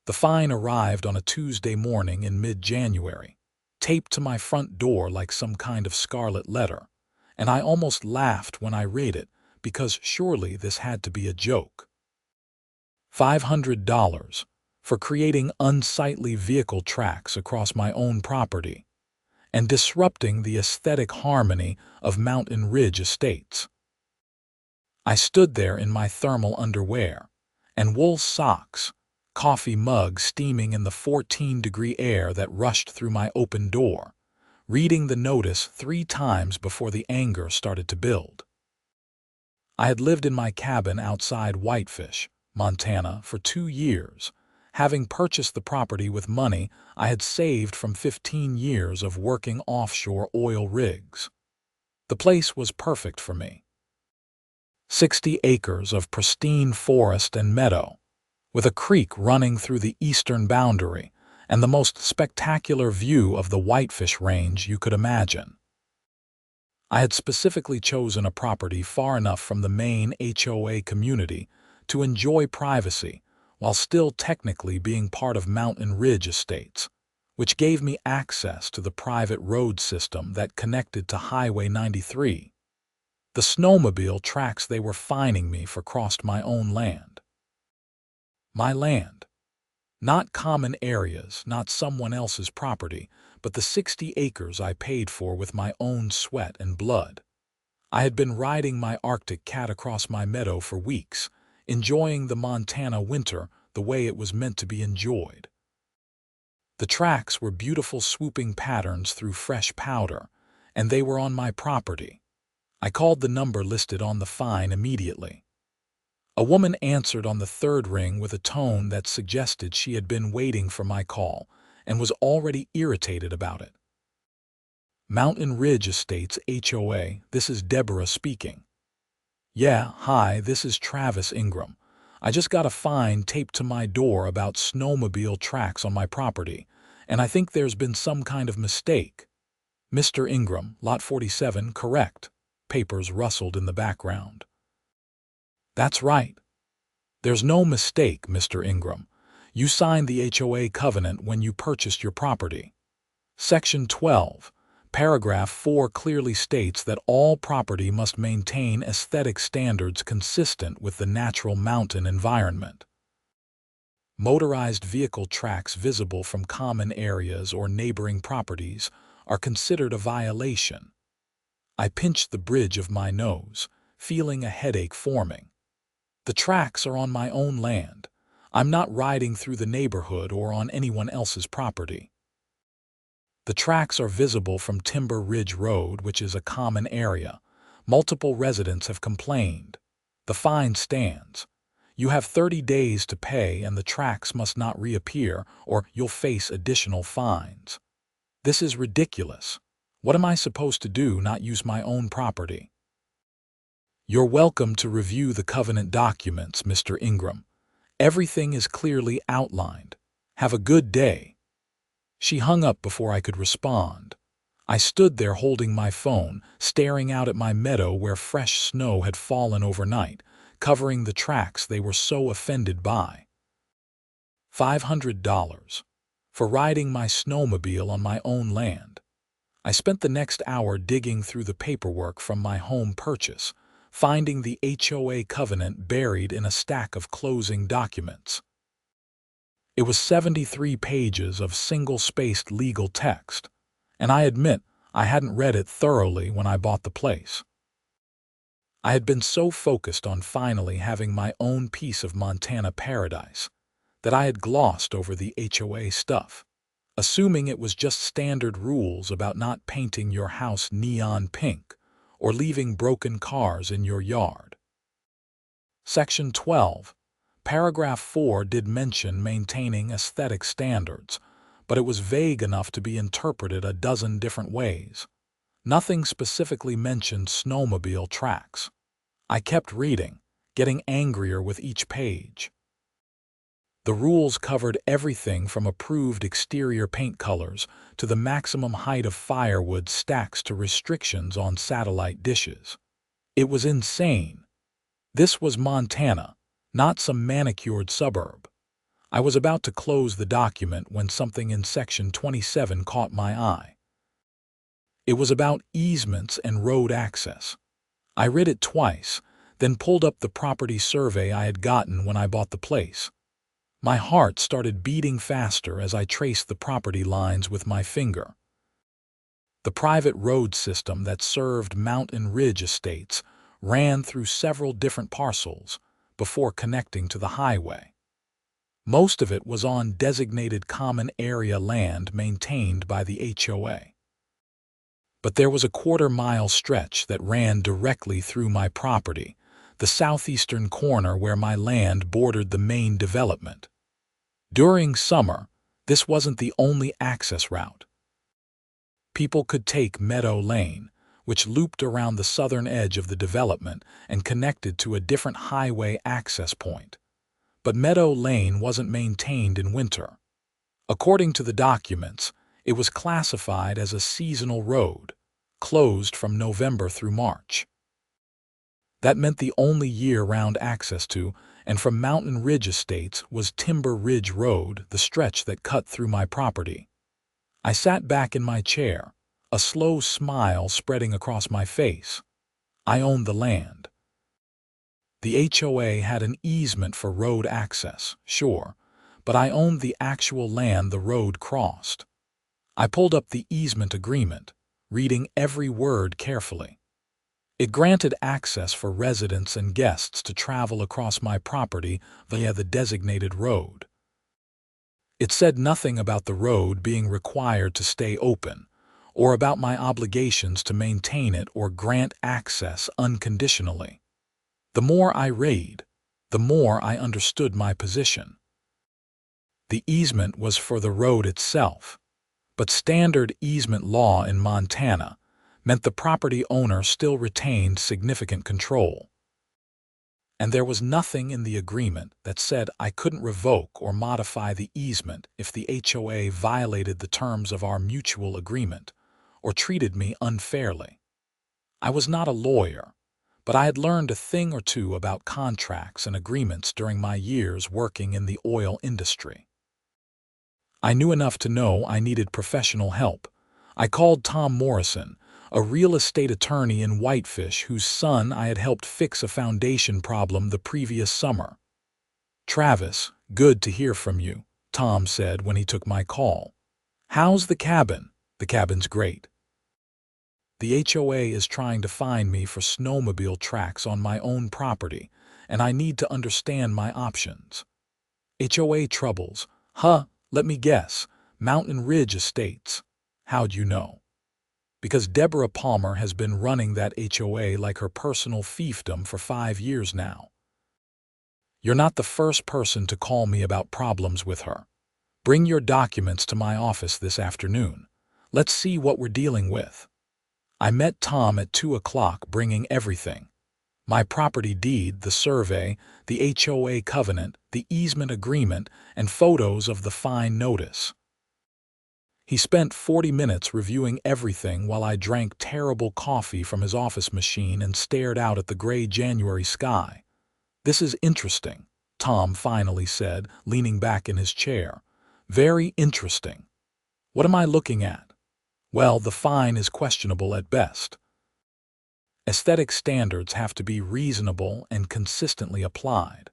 The fine arrived on a Tuesday morning in mid-January, taped to my front door like some kind of scarlet letter, and I almost laughed when I read it because surely this had to be a joke. $500 for creating unsightly vehicle tracks across my own property and disrupting the aesthetic harmony of Mountain Ridge Estates. I stood there in my thermal underwear and wool socks, coffee mug steaming in the 14-degree air that rushed through my open door, reading the notice 3 times before the anger started to build. I had lived in my cabin outside Whitefish, Montana, for 2 years, having purchased the property with money I had saved from 15 years of working offshore oil rigs. The place was perfect for me. 60 acres of pristine forest and meadow, with a creek running through the eastern boundary and the most spectacular view of the Whitefish Range you could imagine. I had specifically chosen a property far enough from the main HOA community to enjoy privacy while still technically being part of Mountain Ridge Estates, which gave me access to the private road system that connected to Highway 93. The snowmobile tracks they were fining me for crossed my own land. My land. Not common areas, not someone else's property, but the 60 acres I paid for with my own sweat and blood. I had been riding my Arctic cat across my meadow for weeks, enjoying the Montana winter the way it was meant to be enjoyed. The tracks were beautiful swooping patterns through fresh powder, and they were on my property. I called the number listed on the fine immediately. A woman answered on the 3rd ring with a tone that suggested she had been waiting for my call and was already irritated about it. Mountain Ridge Estates HOA, this is Deborah speaking. Yeah, hi, this is Travis Ingram. I just got a fine taped to my door about snowmobile tracks on my property, and I think there's been some kind of mistake. Mr. Ingram, Lot 47, correct. Papers rustled in the background. That's right. There's no mistake, Mr. Ingram. You signed the HOA covenant when you purchased your property. Section 12, paragraph 4 clearly states that all property must maintain aesthetic standards consistent with the natural mountain environment. Motorized vehicle tracks visible from common areas or neighboring properties are considered a violation. I pinched the bridge of my nose, feeling a headache forming. The tracks are on my own land. I'm not riding through the neighborhood or on anyone else's property. The tracks are visible from Timber Ridge Road, which is a common area. Multiple residents have complained. The fine stands. You have 30 days to pay and the tracks must not reappear or you'll face additional fines. This is ridiculous. What am I supposed to do, not use my own property? You're welcome to review the covenant documents, Mr. Ingram. Everything is clearly outlined. Have a good day. She hung up before I could respond. I stood there holding my phone, staring out at my meadow where fresh snow had fallen overnight, covering the tracks they were so offended by. $500 for riding my snowmobile on my own land. I spent the next hour digging through the paperwork from my home purchase, finding the HOA covenant buried in a stack of closing documents. It was 73 pages of single-spaced legal text, and I admit I hadn't read it thoroughly when I bought the place. I had been so focused on finally having my own piece of Montana paradise that I had glossed over the HOA stuff, assuming it was just standard rules about not painting your house neon pink or leaving broken cars in your yard. Section 12, paragraph 4 did mention maintaining aesthetic standards, but it was vague enough to be interpreted a dozen different ways. Nothing specifically mentioned snowmobile tracks. I kept reading, getting angrier with each page. The rules covered everything from approved exterior paint colors to the maximum height of firewood stacks to restrictions on satellite dishes. It was insane. This was Montana, not some manicured suburb. I was about to close the document when something in Section 27 caught my eye. It was about easements and road access. I read it twice, then pulled up the property survey I had gotten when I bought the place. My heart started beating faster as I traced the property lines with my finger. The private road system that served Mountain Ridge Estates ran through several different parcels before connecting to the highway. Most of it was on designated common area land maintained by the HOA. But there was a quarter-mile stretch that ran directly through my property, the southeastern corner where my land bordered the main development. During summer, this wasn't the only access route. People could take Meadow Lane, which looped around the southern edge of the development and connected to a different highway access point. But Meadow Lane wasn't maintained in winter. According to the documents, it was classified as a seasonal road, closed from November through March. That meant the only year-round access to and from Mountain Ridge Estates was Timber Ridge Road, the stretch that cut through my property. I sat back in my chair, a slow smile spreading across my face. I owned the land. The HOA had an easement for road access, sure, but I owned the actual land the road crossed. I pulled up the easement agreement, reading every word carefully. It granted access for residents and guests to travel across my property via the designated road. It said nothing about the road being required to stay open, or about my obligations to maintain it or grant access unconditionally. The more I read, the more I understood my position. The easement was for the road itself, but standard easement law in Montana meant the property owner still retained significant control. And there was nothing in the agreement that said I couldn't revoke or modify the easement if the HOA violated the terms of our mutual agreement or treated me unfairly. I was not a lawyer, but I had learned a thing or two about contracts and agreements during my years working in the oil industry. I knew enough to know I needed professional help. I called Tom Morrison, a real estate attorney in Whitefish whose son I had helped fix a foundation problem the previous summer. "Travis, good to hear from you," Tom said when he took my call. "How's the cabin?" "The cabin's great. The HOA is trying to find me for snowmobile tracks on my own property, and I need to understand my options." "HOA troubles, huh? Let me guess. Mountain Ridge Estates. How'd you know?" "Because Deborah Palmer has been running that HOA like her personal fiefdom for 5 years now. You're not the first person to call me about problems with her. Bring your documents to my office this afternoon. Let's see what we're dealing with." I met Tom at 2 o'clock bringing everything. My property deed, the survey, the HOA covenant, the easement agreement, and photos of the fine notice. He spent 40 minutes reviewing everything while I drank terrible coffee from his office machine and stared out at the gray January sky. "This is interesting," Tom finally said, leaning back in his chair. "Very interesting. What am I looking at?" "Well, the fine is questionable at best. Aesthetic standards have to be reasonable and consistently applied.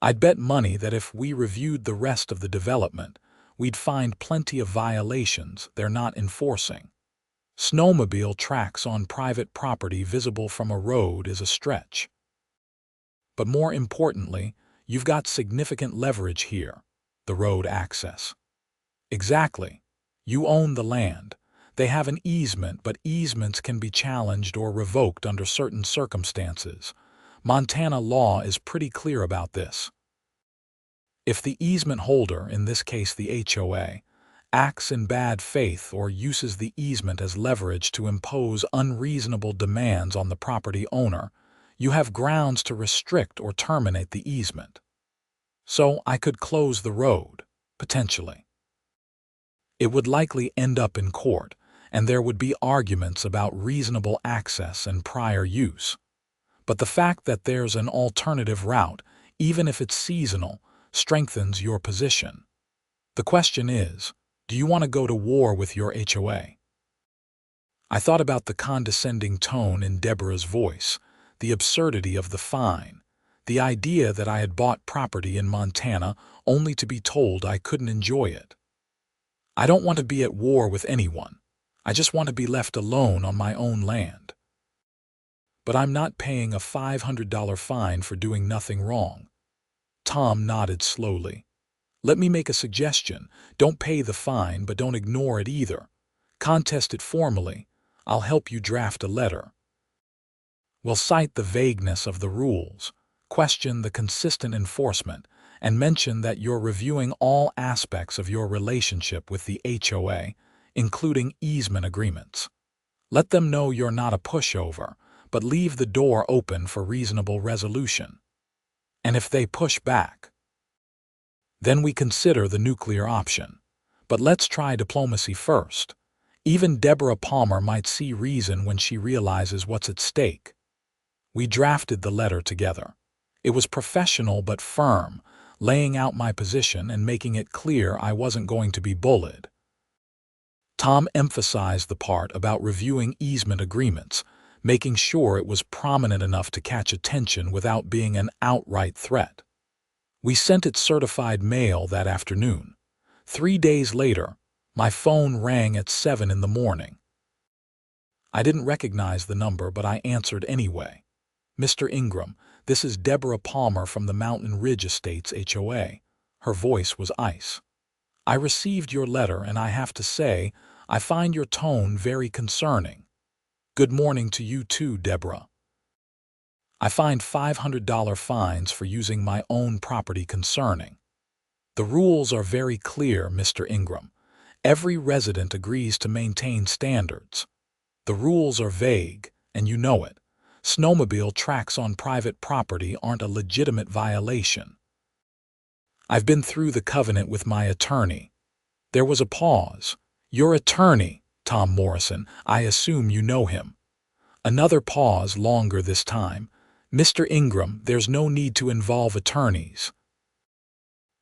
I'd bet money that if we reviewed the rest of the development, we'd find plenty of violations they're not enforcing. Snowmobile tracks on private property visible from a road is a stretch. But more importantly, you've got significant leverage here, the road access." "Exactly. You own the land. They have an easement, but easements can be challenged or revoked under certain circumstances. Montana law is pretty clear about this. If the easement holder, in this case the HOA, acts in bad faith or uses the easement as leverage to impose unreasonable demands on the property owner, you have grounds to restrict or terminate the easement. So I could close the road, potentially. It would likely end up in court, and there would be arguments about reasonable access and prior use. But the fact that there's an alternative route, even if it's seasonal, strengthens your position. The question is, do you want to go to war with your HOA? I thought about the condescending tone in Deborah's voice, the absurdity of the fine, the idea that I had bought property in Montana only to be told I couldn't enjoy it. I don't want to be at war with anyone. I just want to be left alone on my own land. But I'm not paying a $500 fine for doing nothing wrong. Tom nodded slowly. Let me make a suggestion. Don't pay the fine, but don't ignore it either. Contest it formally. I'll help you draft a letter. We'll cite the vagueness of the rules, question the consistent enforcement, and mention that you're reviewing all aspects of your relationship with the HOA, including easement agreements. Let them know you're not a pushover, but leave the door open for reasonable resolution. And if they push back, then we consider the nuclear option. But let's try diplomacy first. Even Deborah Palmer might see reason when she realizes what's at stake. We drafted the letter together. It was professional but firm, laying out my position and making it clear I wasn't going to be bullied. Tom emphasized the part about reviewing easement agreements, making sure it was prominent enough to catch attention without being an outright threat. We sent it certified mail that afternoon. 3 days later, my phone rang at 7 in the morning. I didn't recognize the number, but I answered anyway. Mr. Ingram, this is Deborah Palmer from the Mountain Ridge Estates HOA. Her voice was ice. I received your letter, and I have to say, I find your tone very concerning. Good morning to you too, Deborah. I find $500 fines for using my own property concerning. The rules are very clear, Mr. Ingram. Every resident agrees to maintain standards. The rules are vague, and you know it. Snowmobile tracks on private property aren't a legitimate violation. I've been through the covenant with my attorney. There was a pause. Your attorney, Tom Morrison, I assume you know him. Another pause, longer this time. Mr. Ingram, there's no need to involve attorneys.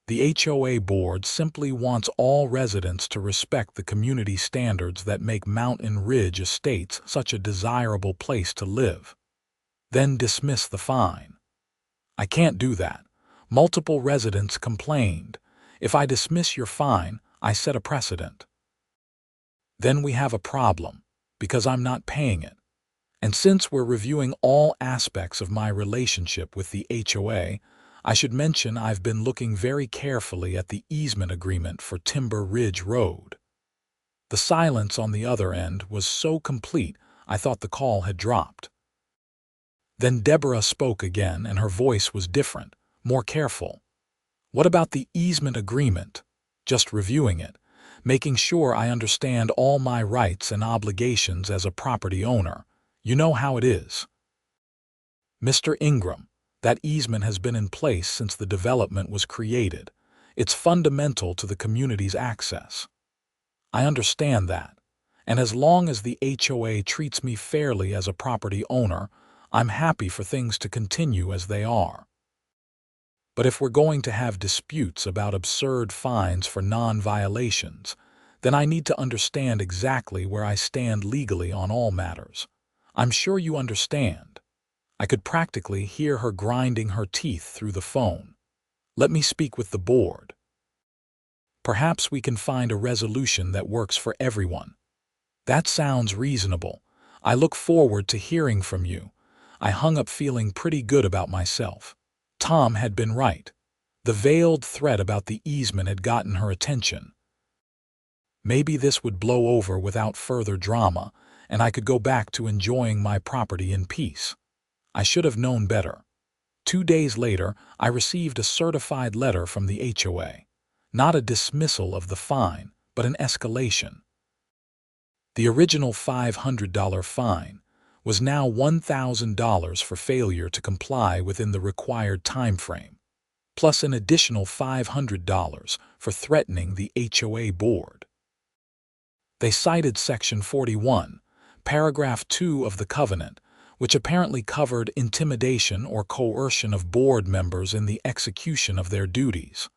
The HOA board simply wants all residents to respect the community standards that make Mountain Ridge Estates such a desirable place to live. Then dismiss the fine. I can't do that. Multiple residents complained. If I dismiss your fine, I set a precedent. Then we have a problem, because I'm not paying it. And since we're reviewing all aspects of my relationship with the HOA, I should mention I've been looking very carefully at the easement agreement for Timber Ridge Road. The silence on the other end was so complete I thought the call had dropped. Then Deborah spoke again, and her voice was different, more careful. What about the easement agreement? Just reviewing it, making sure I understand all my rights and obligations as a property owner. You know how it is. Mr. Ingram, that easement has been in place since the development was created. It's fundamental to the community's access. I understand that, and as long as the HOA treats me fairly as a property owner, I'm happy for things to continue as they are. But if we're going to have disputes about absurd fines for non-violations, then I need to understand exactly where I stand legally on all matters. I'm sure you understand. I could practically hear her grinding her teeth through the phone. Let me speak with the board. Perhaps we can find a resolution that works for everyone. That sounds reasonable. I look forward to hearing from you. I hung up feeling pretty good about myself. Tom had been right. The veiled threat about the easement had gotten her attention. Maybe this would blow over without further drama, and I could go back to enjoying my property in peace. I should have known better. 2 days later, I received a certified letter from the HOA. Not a dismissal of the fine, but an escalation. The original $500 fine was now $1,000 for failure to comply within the required time frame, plus an additional $500 for threatening the HOA board. They cited Section 41, Paragraph 2 of the covenant, which apparently covered intimidation or coercion of board members in the execution of their duties.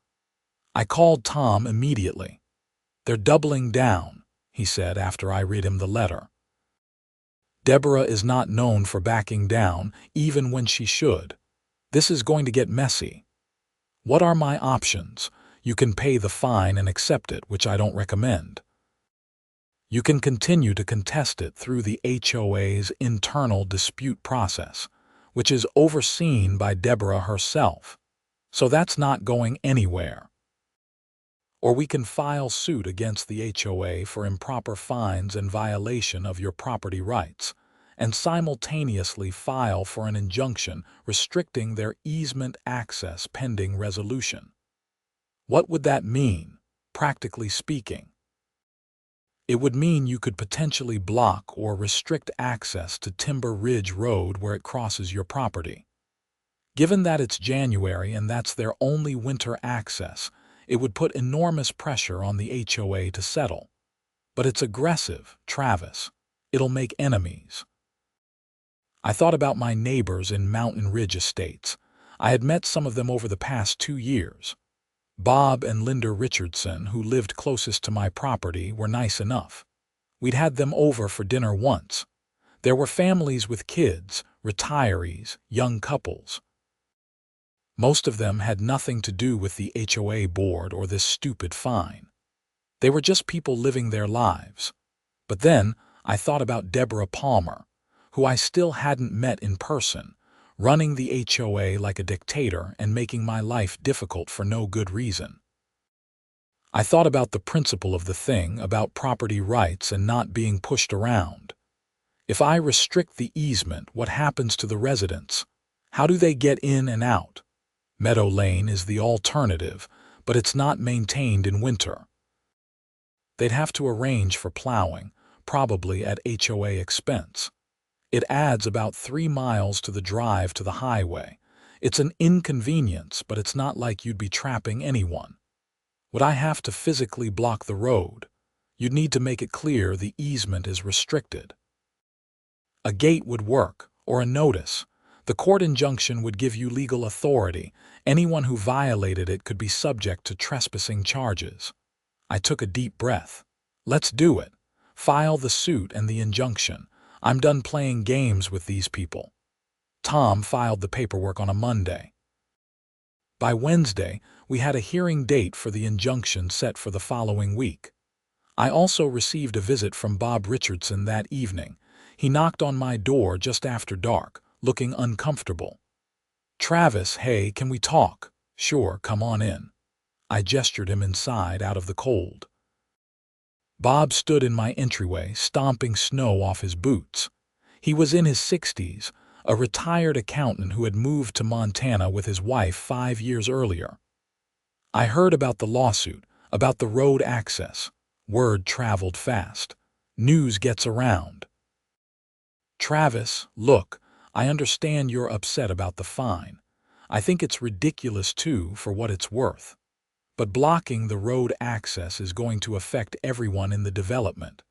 I called Tom immediately. "They're doubling down," he said after I read him the letter. "Deborah is not known for backing down, even when she should. This is going to get messy. What are my options? You can pay the fine and accept it, which I don't recommend. You can continue to contest it through the HOA's internal dispute process, which is overseen by Deborah herself. So that's not going anywhere. Or we can file suit against the HOA for improper fines and violation of your property rights, and simultaneously file for an injunction restricting their easement access pending resolution. What would that mean, practically speaking? It would mean you could potentially block or restrict access to Timber Ridge Road where it crosses your property. Given that it's January and that's their only winter access, it would put enormous pressure on the HOA to settle. But it's aggressive, Travis. It'll make enemies. I thought about my neighbors in Mountain Ridge Estates. I had met some of them over the past 2 years. Bob and Linda Richardson, who lived closest to my property, were nice enough. We'd had them over for dinner once. There were families with kids, retirees, young couples. Most of them had nothing to do with the HOA board or this stupid fine. They were just people living their lives. But then I thought about Deborah Palmer, who I still hadn't met in person, running the HOA like a dictator and making my life difficult for no good reason. I thought about the principle of the thing, about property rights and not being pushed around. If I restrict the easement, what happens to the residents? How do they get in and out? Meadow Lane is the alternative, but it's not maintained in winter. They'd have to arrange for plowing, probably at HOA expense. It adds about 3 miles to the drive to the highway. It's an inconvenience, but it's not like you'd be trapping anyone. Would I have to physically block the road? You'd need to make it clear the easement is restricted. A gate would work, or a notice. The court injunction would give you legal authority. Anyone who violated it could be subject to trespassing charges. I took a deep breath. Let's do it. File the suit and the injunction. I'm done playing games with these people. Tom filed the paperwork on a Monday. By Wednesday, we had a hearing date for the injunction set for the following week. I also received a visit from Bob Richardson that evening. He knocked on my door just after dark, looking uncomfortable. "Travis, hey, can we talk?" "Sure, come on in." I gestured him inside out of the cold. Bob stood in my entryway, stomping snow off his boots. He was in his 60s, a retired accountant who had moved to Montana with his wife 5 years earlier. "I heard about the lawsuit, about the road access." Word traveled fast. News gets around. "Travis, look, I understand you're upset about the fine. I think it's ridiculous too, for what it's worth. But blocking the road access is going to affect everyone in the development.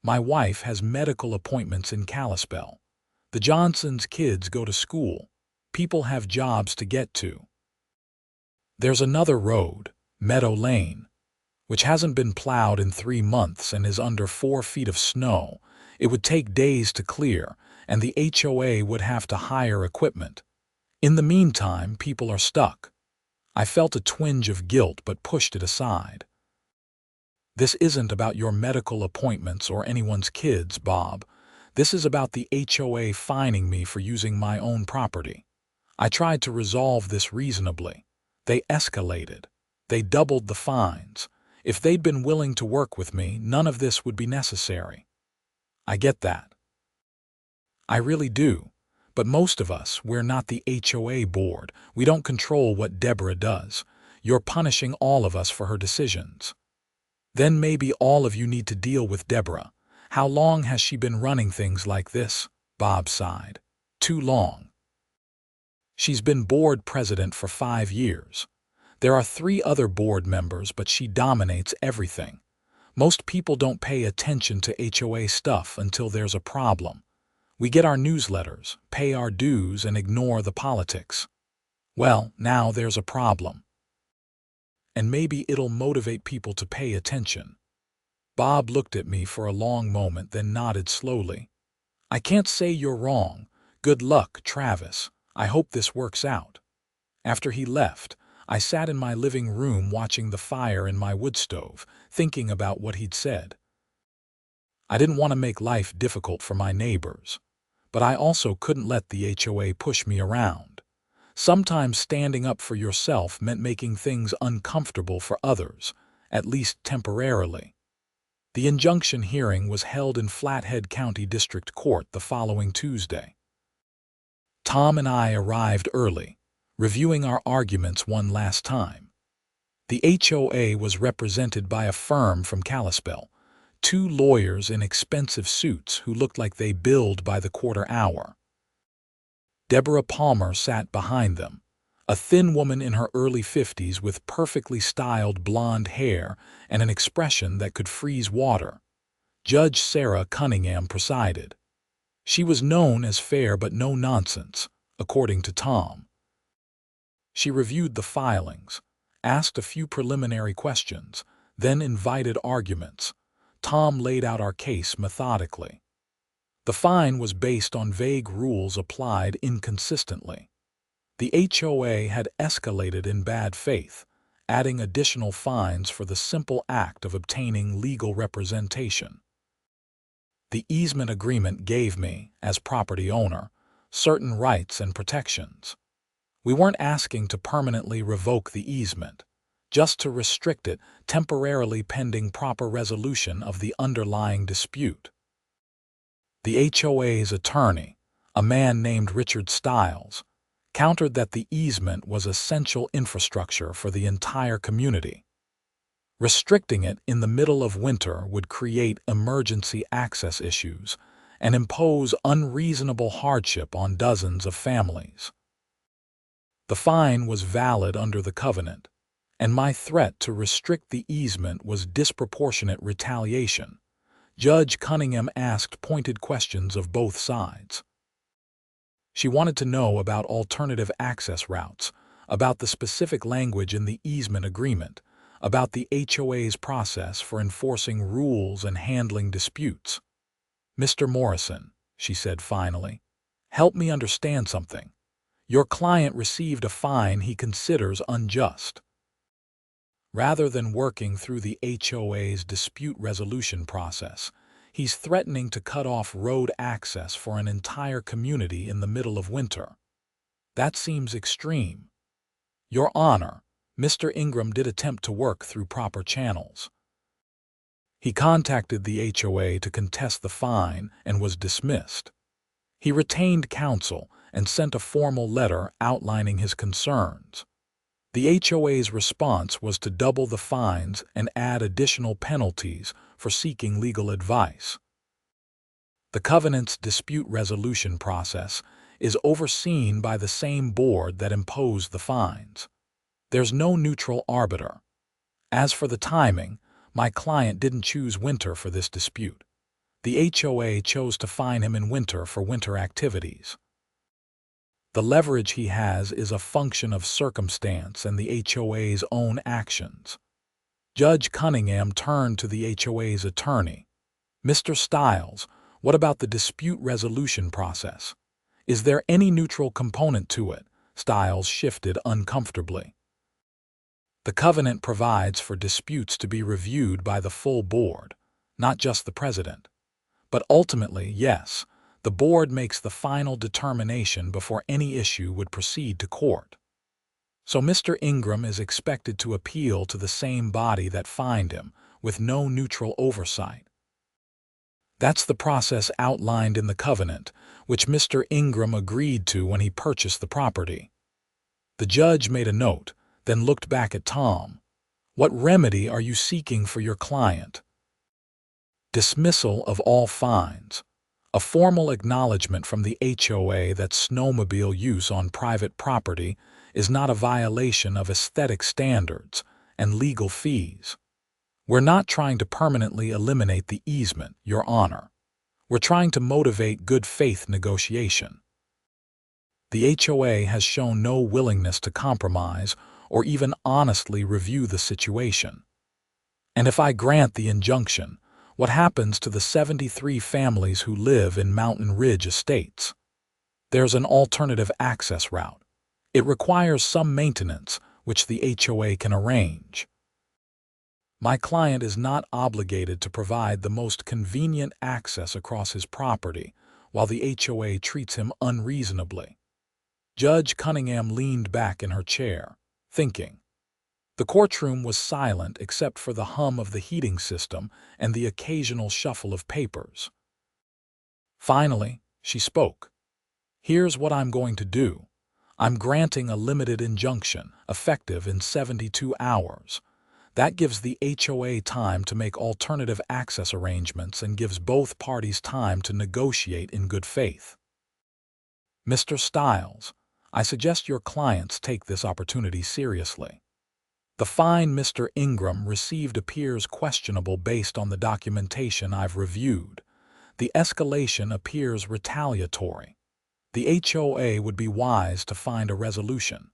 My wife has medical appointments in Kalispell. The Johnsons' kids go to school. People have jobs to get to. There's another road, Meadow Lane, which hasn't been plowed in 3 months and is under 4 feet of snow. It would take days to clear, and the HOA would have to hire equipment. In the meantime, people are stuck." I felt a twinge of guilt but pushed it aside. "This isn't about your medical appointments or anyone's kids, Bob. This is about the HOA fining me for using my own property. I tried to resolve this reasonably. They escalated. They doubled the fines. If they'd been willing to work with me, none of this would be necessary." I get that. I really do. But most of us, we're not the HOA board. We don't control what Deborah does. You're punishing all of us for her decisions. Then maybe all of you need to deal with Deborah. How long has she been running things like this? Bob sighed. Too long. She's been board president for 5 years. There are 3 other board members, but she dominates everything. Most people don't pay attention to HOA stuff until there's a problem. We get our newsletters, pay our dues, and ignore the politics. Well, now there's a problem. And maybe it'll motivate people to pay attention. Bob looked at me for a long moment, then nodded slowly. I can't say you're wrong. Good luck, Travis. I hope this works out. After he left, I sat in my living room watching the fire in my wood stove, thinking about what he'd said. I didn't want to make life difficult for my neighbors, but I also couldn't let the HOA push me around. Sometimes standing up for yourself meant making things uncomfortable for others, at least temporarily. The injunction hearing was held in Flathead County District Court the following Tuesday. Tom and I arrived early, reviewing our arguments one last time. The HOA was represented by a firm from Kalispell, 2 lawyers in expensive suits who looked like they billed by the quarter hour. Deborah Palmer sat behind them, a thin woman in her early 50s with perfectly styled blonde hair and an expression that could freeze water. Judge Sarah Cunningham presided. She was known as fair but no nonsense, according to Tom. She reviewed the filings, asked a few preliminary questions, then invited arguments. Tom laid out our case methodically. The fine was based on vague rules applied inconsistently. The HOA had escalated in bad faith, adding additional fines for the simple act of obtaining legal representation. The easement agreement gave me, as property owner, certain rights and protections. We weren't asking to permanently revoke the easement, just to restrict it temporarily pending proper resolution of the underlying dispute. The HOA's attorney, a man named Richard Stiles, countered that the easement was essential infrastructure for the entire community. Restricting it in the middle of winter would create emergency access issues and impose unreasonable hardship on dozens of families. The fine was valid under the covenant, and my threat to restrict the easement was disproportionate retaliation. Judge Cunningham asked pointed questions of both sides. She wanted to know about alternative access routes, about the specific language in the easement agreement, about the HOA's process for enforcing rules and handling disputes. Mr. Morrison, she said finally, help me understand something. Your client received a fine he considers unjust. Rather than working through the HOA's dispute resolution process, he's threatening to cut off road access for an entire community in the middle of winter. That seems extreme. Your Honor, Mr. Ingram did attempt to work through proper channels. He contacted the HOA to contest the fine and was dismissed. He retained counsel and sent a formal letter outlining his concerns. The HOA's response was to double the fines and add additional penalties for seeking legal advice. The covenant's dispute resolution process is overseen by the same board that imposed the fines. There's no neutral arbiter. As for the timing, my client didn't choose winter for this dispute. The HOA chose to fine him in winter for winter activities. The leverage he has is a function of circumstance and the HOA's own actions. Judge Cunningham turned to the HOA's attorney. Mr. Stiles, what about the dispute resolution process? Is there any neutral component to it? Stiles shifted uncomfortably. The covenant provides for disputes to be reviewed by the full board, not just the president. But ultimately, yes, the board makes the final determination before any issue would proceed to court. So Mr. Ingram is expected to appeal to the same body that fined him, with no neutral oversight. That's the process outlined in the covenant, which Mr. Ingram agreed to when he purchased the property. The judge made a note, then looked back at Tom. What remedy are you seeking for your client? Dismissal of all fines. A formal acknowledgement from the HOA that snowmobile use on private property is not a violation of aesthetic standards and legal fees. We're not trying to permanently eliminate the easement, Your Honor. We're trying to motivate good faith negotiation. The HOA has shown no willingness to compromise or even honestly review the situation. And if I grant the injunction, what happens to the 73 families who live in Mountain Ridge Estates? There's an alternative access route. It requires some maintenance, which the HOA can arrange. My client is not obligated to provide the most convenient access across his property, while the HOA treats him unreasonably. Judge Cunningham leaned back in her chair, thinking. The courtroom was silent except for the hum of the heating system and the occasional shuffle of papers. Finally, she spoke. Here's what I'm going to do. I'm granting a limited injunction, effective in 72 hours. That gives the HOA time to make alternative access arrangements and gives both parties time to negotiate in good faith. Mr. Stiles, I suggest your clients take this opportunity seriously. The fine Mr. Ingram received appears questionable based on the documentation I've reviewed. The escalation appears retaliatory. The HOA would be wise to find a resolution.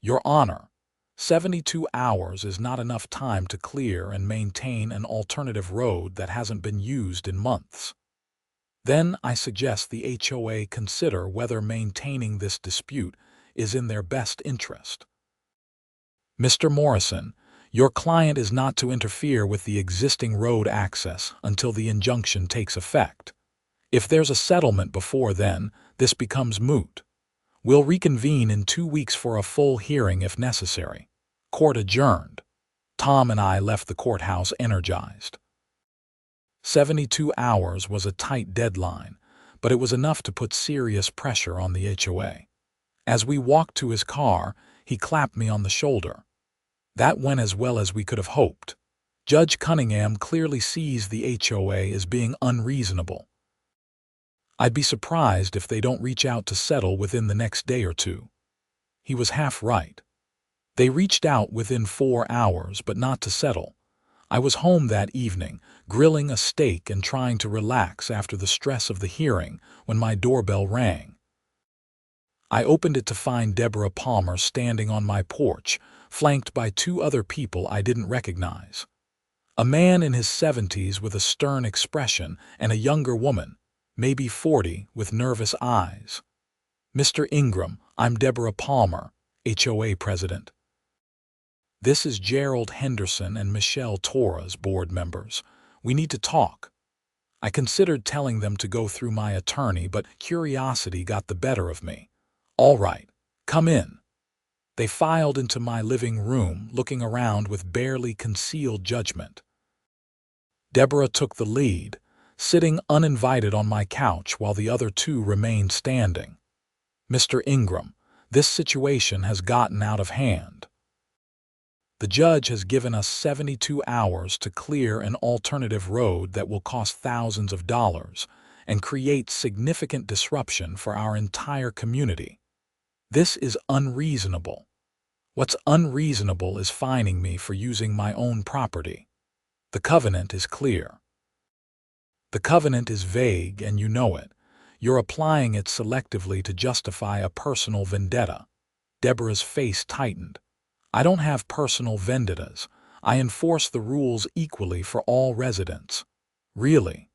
Your Honor, 72 hours is not enough time to clear and maintain an alternative road that hasn't been used in months. Then I suggest the HOA consider whether maintaining this dispute is in their best interest. Mr. Morrison, your client is not to interfere with the existing road access until the injunction takes effect. If there's a settlement before then, this becomes moot. We'll reconvene in 2 weeks for a full hearing if necessary. Court adjourned. Tom and I left the courthouse energized. 72 hours was a tight deadline, but it was enough to put serious pressure on the HOA. As we walked to his car, he clapped me on the shoulder. That went as well as we could have hoped. Judge Cunningham clearly sees the HOA as being unreasonable. I'd be surprised if they don't reach out to settle within the next day or two. He was half right. They reached out within 4 hours, but not to settle. I was home that evening, grilling a steak and trying to relax after the stress of the hearing when my doorbell rang. I opened it to find Deborah Palmer standing on my porch, flanked by 2 other people I didn't recognize. A man in his 70s with a stern expression and a younger woman, maybe 40, with nervous eyes. Mr. Ingram, I'm Deborah Palmer, HOA president. This is Gerald Henderson and Michelle Torres, board members. We need to talk. I considered telling them to go through my attorney, but curiosity got the better of me. All right, come in. They filed into my living room, looking around with barely concealed judgment. Deborah took the lead, sitting uninvited on my couch while the other 2 remained standing. Mr. Ingram, this situation has gotten out of hand. The judge has given us 72 hours to clear an alternative road that will cost thousands of dollars and create significant disruption for our entire community. This is unreasonable. What's unreasonable is fining me for using my own property. The covenant is clear. The covenant is vague and you know it. You're applying it selectively to justify a personal vendetta. Deborah's face tightened. I don't have personal vendettas. I enforce the rules equally for all residents. Really?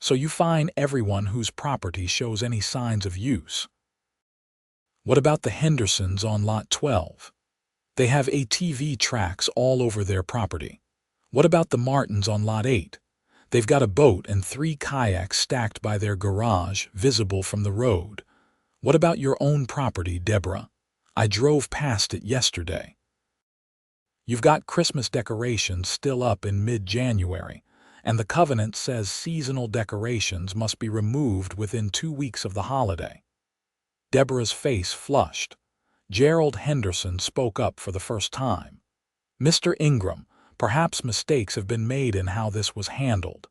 So you fine everyone whose property shows any signs of use? What about the Hendersons on Lot 12? They have ATV tracks all over their property. What about the Martins on Lot 8? They've got a boat and 3 kayaks stacked by their garage, visible from the road. What about your own property, Deborah? I drove past it yesterday. You've got Christmas decorations still up in mid-January, and the covenant says seasonal decorations must be removed within 2 weeks of the holiday. Deborah's face flushed. Gerald Henderson spoke up for the first time. Mr. Ingram, perhaps mistakes have been made in how this was handled.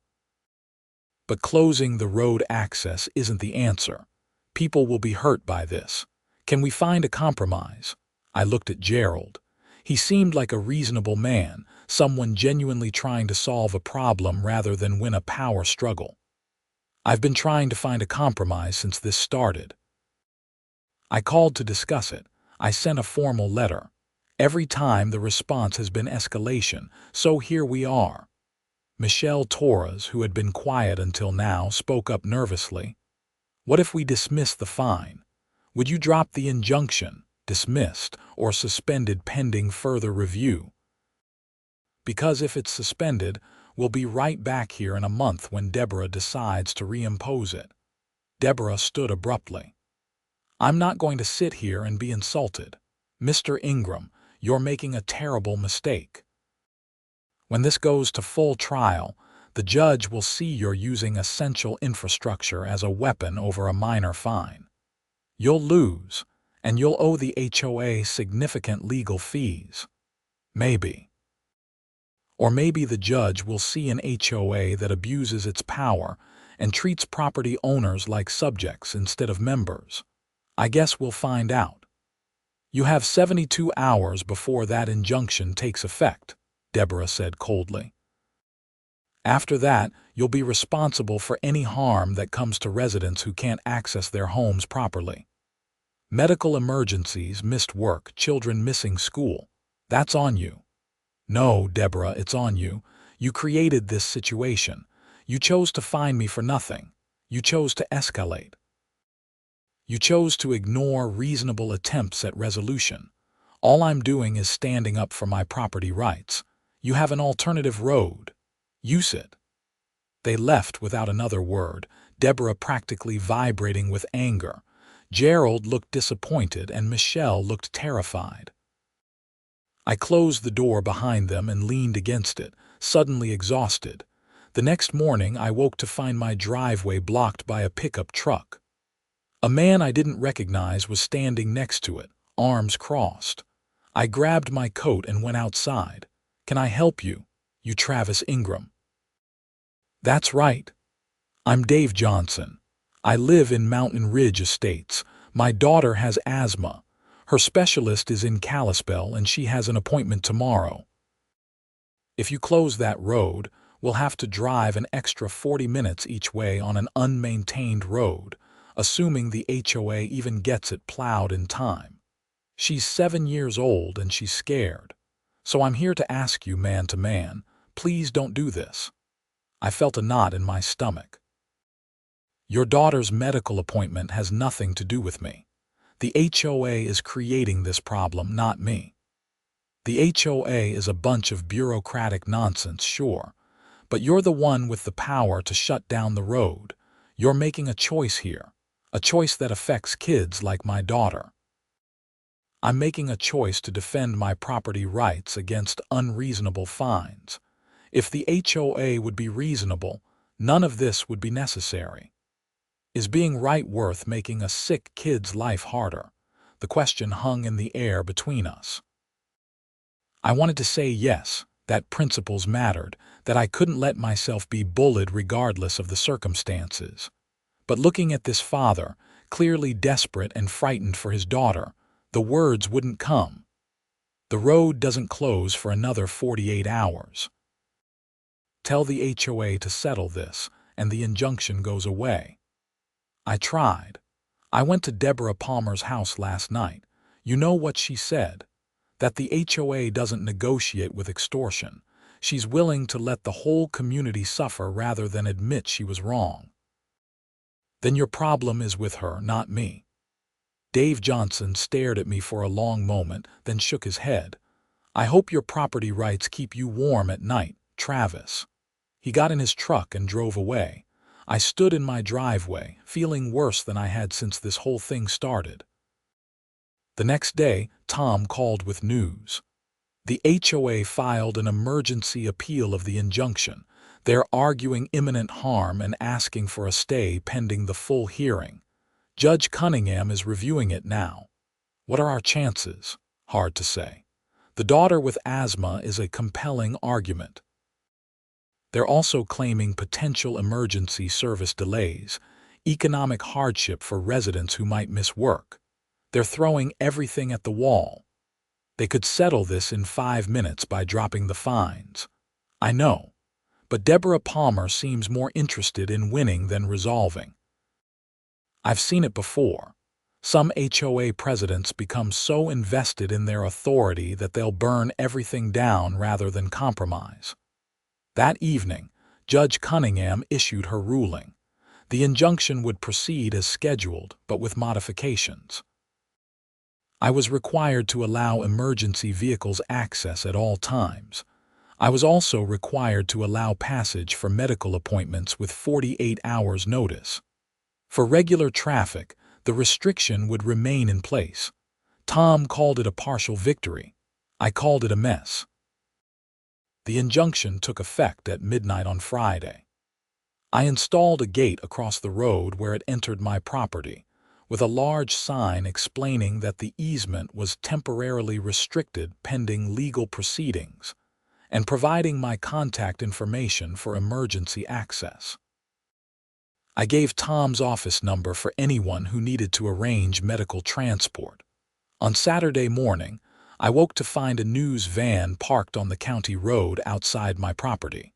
But closing the road access isn't the answer. People will be hurt by this. Can we find a compromise? I looked at Gerald. He seemed like a reasonable man, someone genuinely trying to solve a problem rather than win a power struggle. I've been trying to find a compromise since this started. I called to discuss it. I sent a formal letter. Every time the response has been escalation, so here we are. Michelle Torres, who had been quiet until now, spoke up nervously. What if we dismiss the fine? Would you drop the injunction, dismissed, or suspended pending further review? Because if it's suspended, we'll be right back here in a month when Deborah decides to reimpose it. Deborah stood abruptly. I'm not going to sit here and be insulted. Mr. Ingram, you're making a terrible mistake. When this goes to full trial, the judge will see you're using essential infrastructure as a weapon over a minor fine. You'll lose, and you'll owe the HOA significant legal fees. Maybe. Or maybe the judge will see an HOA that abuses its power and treats property owners like subjects instead of members. I guess we'll find out. You have 72 hours before that injunction takes effect, Deborah said coldly. After that, you'll be responsible for any harm that comes to residents who can't access their homes properly. Medical emergencies, missed work, children missing school. That's on you. No, Deborah, it's on you. You created this situation. You chose to fine me for nothing. You chose to escalate. You chose to ignore reasonable attempts at resolution. All I'm doing is standing up for my property rights. You have an alternative road. Use it. They left without another word, Deborah practically vibrating with anger. Gerald looked disappointed and Michelle looked terrified. I closed the door behind them and leaned against it, suddenly exhausted. The next morning I woke to find my driveway blocked by a pickup truck. A man I didn't recognize was standing next to it, arms crossed. I grabbed my coat and went outside. Can I help you? You Travis Ingram. That's right. I'm Dave Johnson. I live in Mountain Ridge Estates. My daughter has asthma. Her specialist is in Kalispell and she has an appointment tomorrow. If you close that road, we'll have to drive an extra 40 minutes each way on an unmaintained road, assuming the HOA even gets it plowed in time. She's 7 years old and she's scared. So I'm here to ask you man to man, please don't do this. I felt a knot in my stomach. Your daughter's medical appointment has nothing to do with me. The HOA is creating this problem, not me. The HOA is a bunch of bureaucratic nonsense, sure, but you're the one with the power to shut down the road. You're making a choice here, a choice that affects kids like my daughter. I'm making a choice to defend my property rights against unreasonable fines. If the HOA would be reasonable, none of this would be necessary. Is being right worth making a sick kid's life harder? The question hung in the air between us. I wanted to say yes, that principles mattered, that I couldn't let myself be bullied regardless of the circumstances. But looking at this father, clearly desperate and frightened for his daughter, the words wouldn't come. The road doesn't close for another 48 hours. Tell the HOA to settle this, and the injunction goes away. I tried. I went to Deborah Palmer's house last night. You know what she said? That the HOA doesn't negotiate with extortion. She's willing to let the whole community suffer rather than admit she was wrong. Then your problem is with her, not me. Dave Johnson stared at me for a long moment, then shook his head. I hope your property rights keep you warm at night, Travis. He got in his truck and drove away. I stood in my driveway, feeling worse than I had since this whole thing started. The next day, Tom called with news. The HOA filed an emergency appeal of the injunction. They're arguing imminent harm and asking for a stay pending the full hearing. Judge Cunningham is reviewing it now. What are our chances? Hard to say. The daughter with asthma is a compelling argument. They're also claiming potential emergency service delays, economic hardship for residents who might miss work. They're throwing everything at the wall. They could settle this in 5 minutes by dropping the fines. I know. but Deborah Palmer seems more interested in winning than resolving. I've seen it before. Some HOA presidents become so invested in their authority that they'll burn everything down rather than compromise. That evening, Judge Cunningham issued her ruling. The injunction would proceed as scheduled, but with modifications. I was required to allow emergency vehicles access at all times. I was also required to allow passage for medical appointments with 48 hours' notice. For regular traffic, the restriction would remain in place. Tom called it a partial victory. I called it a mess. The injunction took effect at midnight on Friday. I installed a gate across the road where it entered my property, with a large sign explaining that the easement was temporarily restricted pending legal proceedings, and providing my contact information for emergency access. I gave Tom's office number for anyone who needed to arrange medical transport. On Saturday morning, I woke to find a news van parked on the county road outside my property.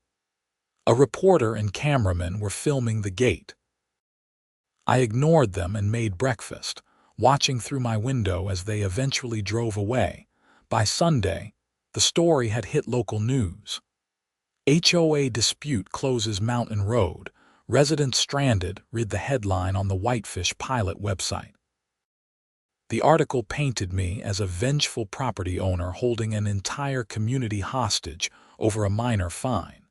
A reporter and cameraman were filming the gate. I ignored them and made breakfast, watching through my window as they eventually drove away. By Sunday, the story had hit local news. HOA dispute closes Mountain Road. Residents stranded, read the headline on the Whitefish Pilot website. The article painted me as a vengeful property owner holding an entire community hostage over a minor fine.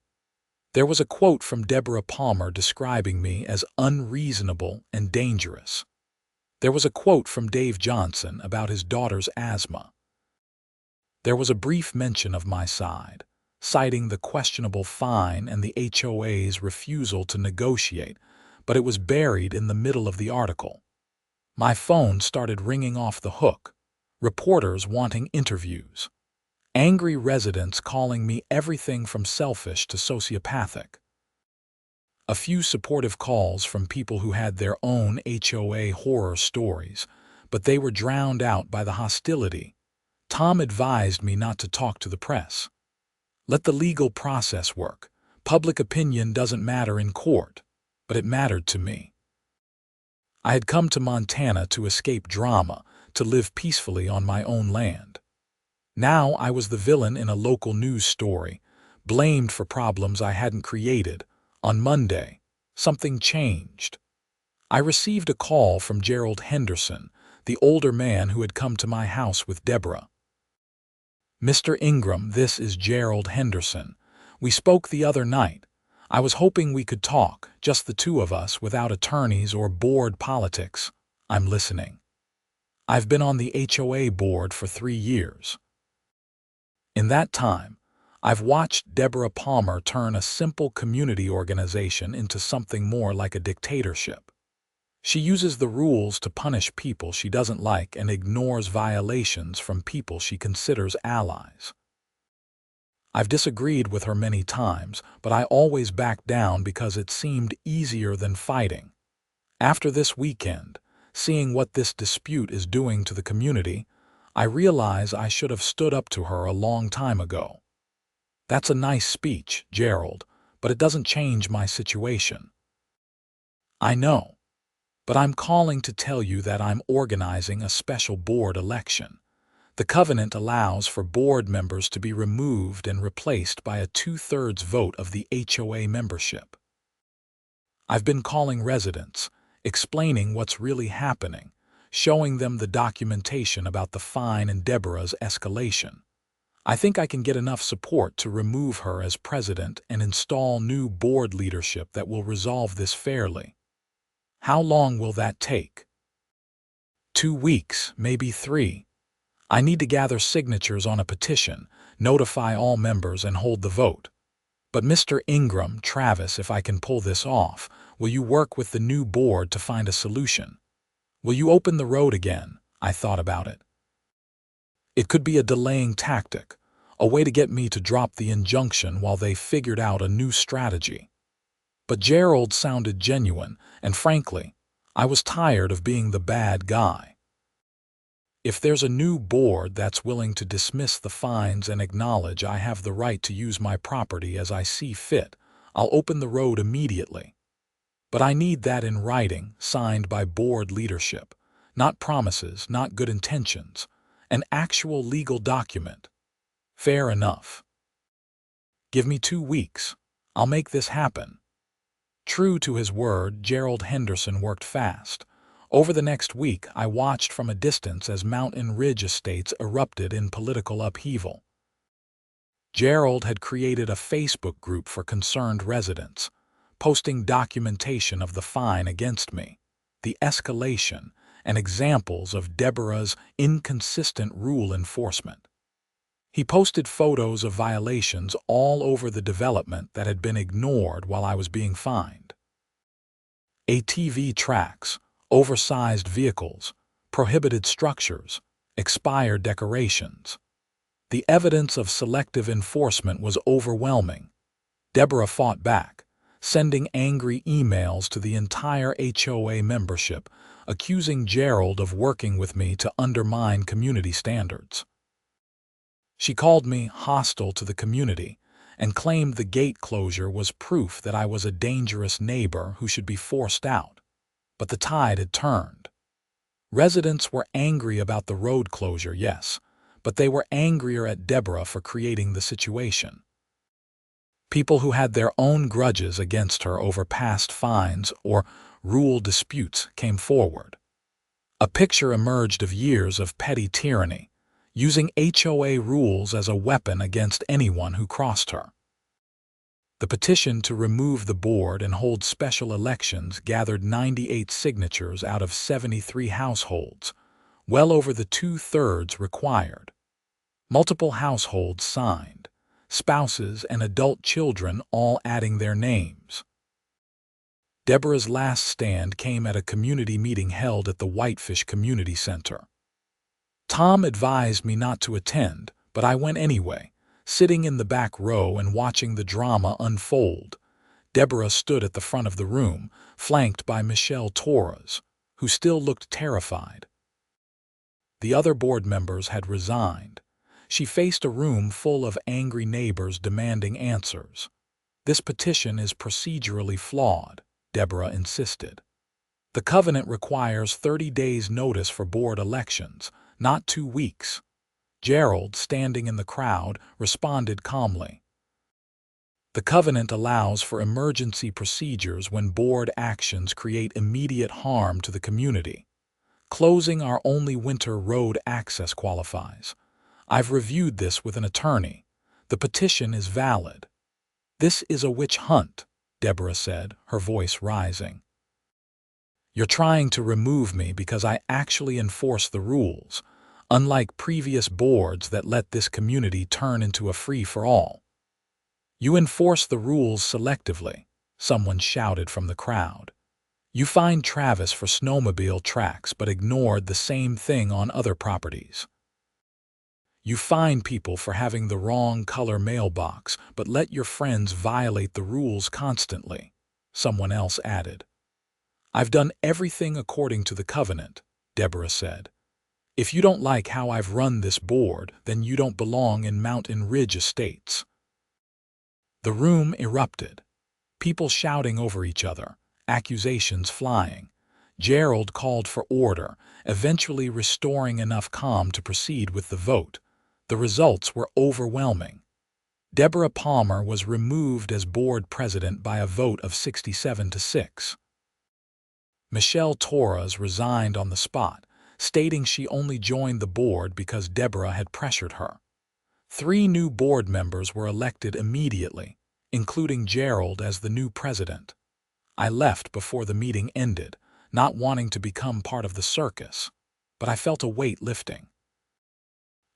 There was a quote from Deborah Palmer describing me as unreasonable and dangerous. There was a quote from Dave Johnson about his daughter's asthma. There was a brief mention of my side, citing the questionable fine and the HOA's refusal to negotiate, but it was buried in the middle of the article. My phone started ringing off the hook, reporters wanting interviews, angry residents calling me everything from selfish to sociopathic. A few supportive calls from people who had their own HOA horror stories, but they were drowned out by the hostility. Tom advised me not to talk to the press. Let the legal process work. Public opinion doesn't matter in court, but it mattered to me. I had come to Montana to escape drama, to live peacefully on my own land. Now I was the villain in a local news story, blamed for problems I hadn't created. On Monday, something changed. I received a call from Gerald Henderson, the older man who had come to my house with Deborah. "Mr. Ingram, this is Gerald Henderson. We spoke the other night. I was hoping we could talk, just the two of us, without attorneys or board politics. I'm listening. I've been on the HOA board for 3 years. In that time, I've watched Deborah Palmer turn a simple community organization into something more like a dictatorship. She uses the rules to punish people she doesn't like and ignores violations from people she considers allies. I've disagreed with her many times, but I always backed down because it seemed easier than fighting. After this weekend, seeing what this dispute is doing to the community, I realize I should have stood up to her a long time ago. That's a nice speech, Gerald, but it doesn't change my situation. I know. But I'm calling to tell you that I'm organizing a special board election. The covenant allows for board members to be removed and replaced by a 2/3 vote of the HOA membership. I've been calling residents, explaining what's really happening, showing them the documentation about the fine and Deborah's escalation. I think I can get enough support to remove her as president and install new board leadership that will resolve this fairly. How long will that take? 2 weeks, maybe 3. I need to gather signatures on a petition, notify all members, and hold the vote. But Mr. Ingram, Travis, if I can pull this off, will you work with the new board to find a solution? Will you open the road again? I thought about it. It could be a delaying tactic, a way to get me to drop the injunction while they figured out a new strategy. But Gerald sounded genuine, and frankly, I was tired of being the bad guy. If there's a new board that's willing to dismiss the fines and acknowledge I have the right to use my property as I see fit, I'll open the road immediately. But I need that in writing, signed by board leadership. Not promises, not good intentions. An actual legal document. Fair enough. Give me 2 weeks. I'll make this happen. True to his word, Gerald Henderson worked fast. Over the next week, I watched from a distance as Mountain Ridge Estates erupted in political upheaval. Gerald had created a Facebook group for concerned residents, posting documentation of the fine against me, the escalation, and examples of Deborah's inconsistent rule enforcement. He posted photos of violations all over the development that had been ignored while I was being fined. ATV tracks, oversized vehicles, prohibited structures, expired decorations. The evidence of selective enforcement was overwhelming. Deborah fought back, sending angry emails to the entire HOA membership, accusing Gerald of working with me to undermine community standards. She called me hostile to the community and claimed the gate closure was proof that I was a dangerous neighbor who should be forced out. But the tide had turned. Residents were angry about the road closure, yes, but they were angrier at Deborah for creating the situation. People who had their own grudges against her over past fines or rule disputes came forward. A picture emerged of years of petty tyranny, using HOA rules as a weapon against anyone who crossed her. The petition to remove the board and hold special elections gathered 98 signatures out of 73 households, well over the 2/3 required. Multiple households signed, spouses and adult children all adding their names. Deborah's last stand came at a community meeting held at the Whitefish Community Center. Tom advised me not to attend, but I went anyway, sitting in the back row and watching the drama unfold. Deborah stood at the front of the room, flanked by Michelle Torres, who still looked terrified. The other board members had resigned. She faced a room full of angry neighbors demanding answers. "This petition is procedurally flawed," Deborah insisted. "The covenant requires 30 days' notice for board elections, not 2 weeks. Gerald, standing in the crowd, responded calmly. "The covenant allows for emergency procedures when board actions create immediate harm to the community. Closing our only winter road access qualifies. I've reviewed this with an attorney. The petition is valid." "This is a witch hunt," Deborah said, her voice rising. "You're trying to remove me because I actually enforce the rules, unlike previous boards that let this community turn into a free-for-all." "You enforce the rules selectively," someone shouted from the crowd. "You fined Travis for snowmobile tracks but ignored the same thing on other properties. You fine people for having the wrong color mailbox but let your friends violate the rules constantly," someone else added. "I've done everything according to the covenant," Deborah said. "If you don't like how I've run this board, then you don't belong in Mountain Ridge Estates." The room erupted, people shouting over each other, accusations flying. Gerald called for order, eventually restoring enough calm to proceed with the vote. The results were overwhelming. Deborah Palmer was removed as board president by a vote of 67-6. Michelle Torres resigned on the spot, stating she only joined the board because Deborah had pressured her. 3 new board members were elected immediately, including Gerald as the new president. I left before the meeting ended, not wanting to become part of the circus, but I felt a weight lifting.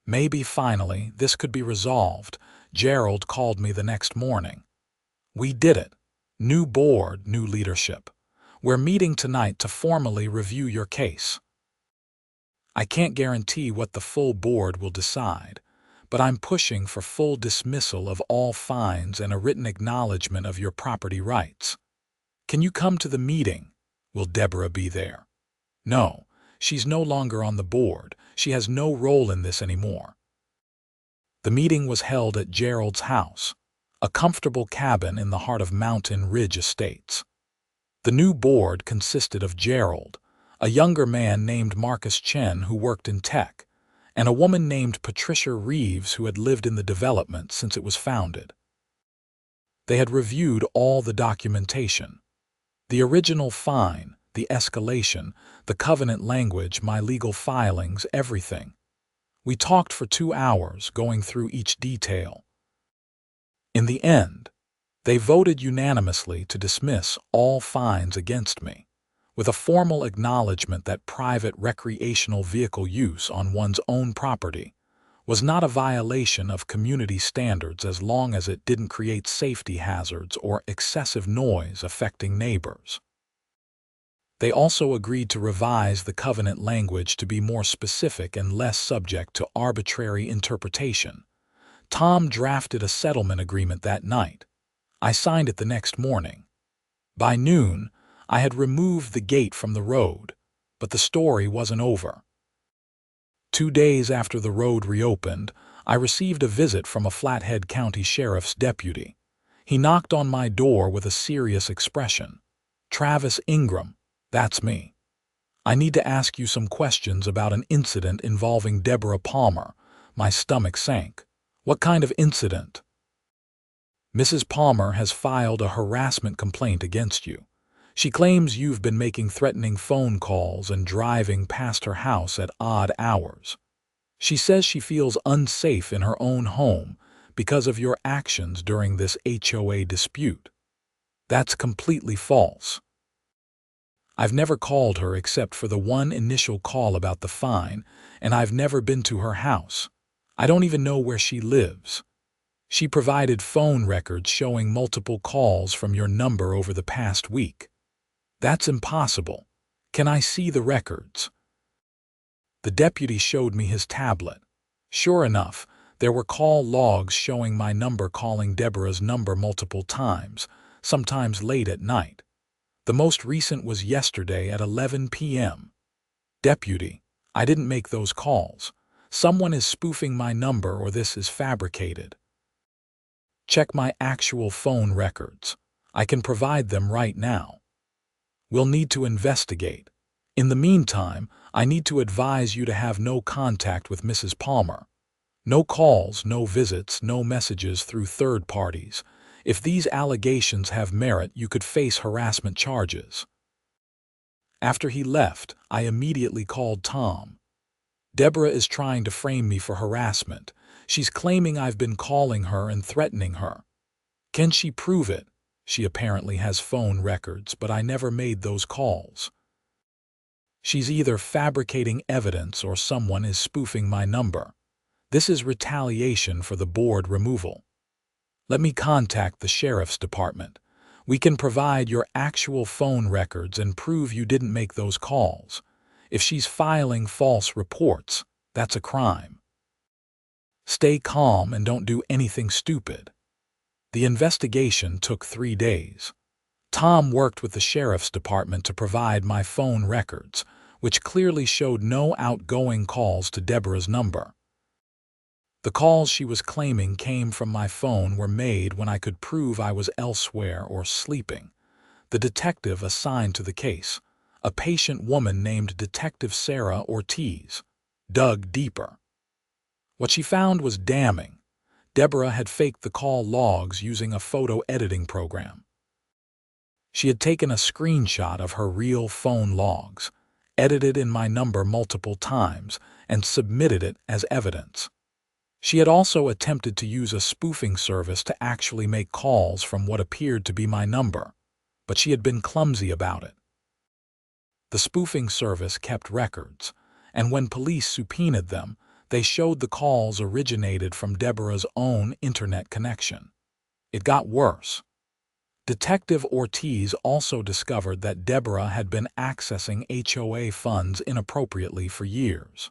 Maybe finally this could be resolved. Gerald called me the next morning. "We did it. New board, new leadership. We're meeting tonight to formally review your case. I can't guarantee what the full board will decide, but I'm pushing for full dismissal of all fines and a written acknowledgement of your property rights. Can you come to the meeting? Will Deborah be there?" "No, she's no longer on the board. She has no role in this anymore." The meeting was held at Gerald's house. a comfortable cabin in the heart of Mountain Ridge Estates. The new board consisted of Gerald, a younger man named Marcus Chen who worked in tech, and a woman named Patricia Reeves who had lived in the development since it was founded. They had reviewed all the documentation. The original fine, the escalation, the covenant language, my legal filings, everything. We talked for 2 hours, going through each detail. In the end, they voted unanimously to dismiss all fines against me, with a formal acknowledgement that private recreational vehicle use on one's own property was not a violation of community standards as long as it didn't create safety hazards or excessive noise affecting neighbors. They also agreed to revise the covenant language to be more specific and less subject to arbitrary interpretation. Tom drafted a settlement agreement that night. I signed it the next morning. By noon, I had removed the gate from the road, but the story wasn't over. 2 days after the road reopened, I received a visit from a Flathead County Sheriff's deputy. He knocked on my door with a serious expression. "Travis Ingram, that's me. I need to ask you some questions about an incident involving Deborah Palmer." My stomach sank. "What kind of incident?" "Mrs. Palmer has filed a harassment complaint against you. She claims you've been making threatening phone calls and driving past her house at odd hours. She says she feels unsafe in her own home because of your actions during this HOA dispute." "That's completely false. I've never called her except for the one initial call about the fine, and I've never been to her house. I don't even know where she lives. She provided phone records showing multiple calls from your number over the past week." "That's impossible. Can I see the records?" The deputy showed me his tablet. Sure enough, there were call logs showing my number calling Deborah's number multiple times, sometimes late at night. The most recent was yesterday at 11 p.m. "Deputy, I didn't make those calls. Someone is spoofing my number or this is fabricated." "Check my actual phone records. I can provide them right now." "We'll need to investigate. In the meantime, I need to advise you to have no contact with Mrs. Palmer. No calls, no visits, no messages through third parties. If these allegations have merit, you could face harassment charges." After he left, I immediately called Tom. "Deborah is trying to frame me for harassment. She's claiming I've been calling her and threatening her. Can she prove it? She apparently has phone records, but I never made those calls. She's either fabricating evidence or someone is spoofing my number. This is retaliation for the board removal. Let me contact the sheriff's department. We can provide your actual phone records and prove you didn't make those calls. If she's filing false reports, that's a crime. Stay calm and don't do anything stupid." The investigation took 3 days. Tom worked with the sheriff's department to provide my phone records, which clearly showed no outgoing calls to Deborah's number. The calls she was claiming came from my phone were made when I could prove I was elsewhere or sleeping. The detective assigned to the case, a patient woman named Detective Sarah Ortiz, dug deeper. What she found was damning. Deborah had faked the call logs using a photo editing program. She had taken a screenshot of her real phone logs, edited in my number multiple times, and submitted it as evidence. She had also attempted to use a spoofing service to actually make calls from what appeared to be my number, but she had been clumsy about it. The spoofing service kept records, and when police subpoenaed them, they showed the calls originated from Deborah's own internet connection. It got worse. Detective Ortiz also discovered that Deborah had been accessing HOA funds inappropriately for years.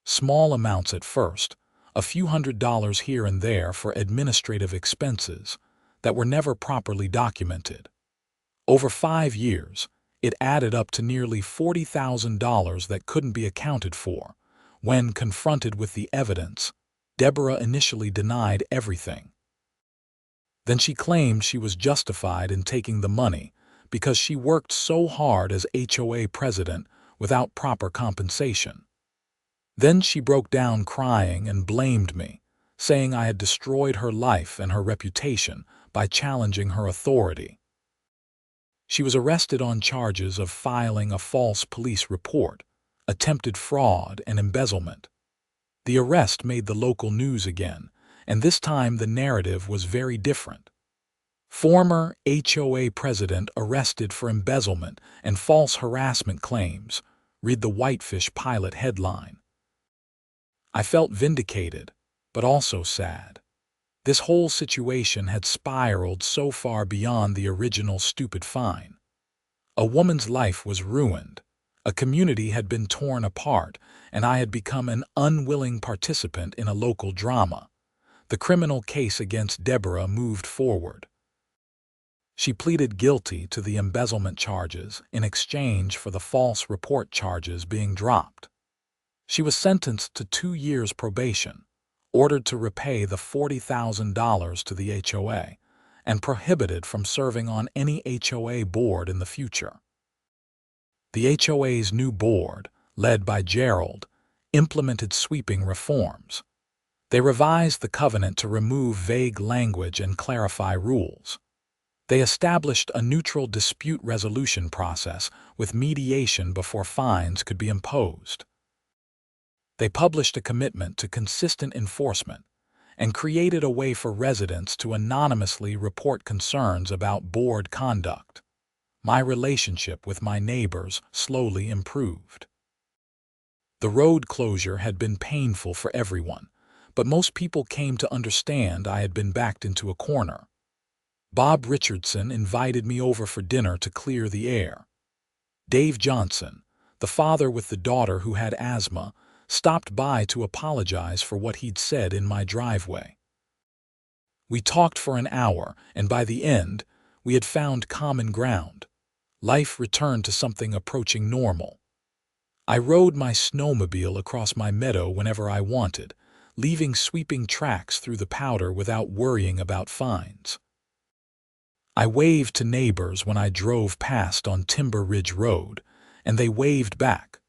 Small amounts at first, a few $100s here and there for administrative expenses that were never properly documented. Over 5 years, it added up to nearly $40,000 that couldn't be accounted for. When confronted with the evidence, Deborah initially denied everything. Then she claimed she was justified in taking the money because she worked so hard as HOA president without proper compensation. Then she broke down crying and blamed me, saying I had destroyed her life and her reputation by challenging her authority. She was arrested on charges of filing a false police report, attempted fraud, and embezzlement. The arrest made the local news again, and this time the narrative was very different. Former HOA president arrested for embezzlement and false harassment claims. Read the Whitefish pilot headline. I felt vindicated, but also sad. This whole situation had spiraled so far beyond the original stupid fine. A woman's life was ruined, a community had been torn apart, and I had become an unwilling participant in a local drama. The criminal case against Deborah moved forward. She pleaded guilty to the embezzlement charges in exchange for the false report charges being dropped. She was sentenced to 2 years probation, ordered to repay the $40,000 to the HOA, and prohibited from serving on any HOA board in the future. The HOA's new board, led by Gerald, implemented sweeping reforms. They revised the covenant to remove vague language and clarify rules. They established a neutral dispute resolution process with mediation before fines could be imposed. They published a commitment to consistent enforcement and created a way for residents to anonymously report concerns about board conduct. My relationship with my neighbors slowly improved. The road closure had been painful for everyone, but most people came to understand I had been backed into a corner. Bob Richardson invited me over for dinner to clear the air. Dave Johnson, the father with the daughter who had asthma, stopped by to apologize for what he'd said in my driveway. We talked for an hour, and by the end, we had found common ground. Life returned to something approaching normal. I rode my snowmobile across my meadow whenever I wanted, leaving sweeping tracks through the powder without worrying about fines. I waved to neighbors when I drove past on Timber Ridge Road, and they waved back.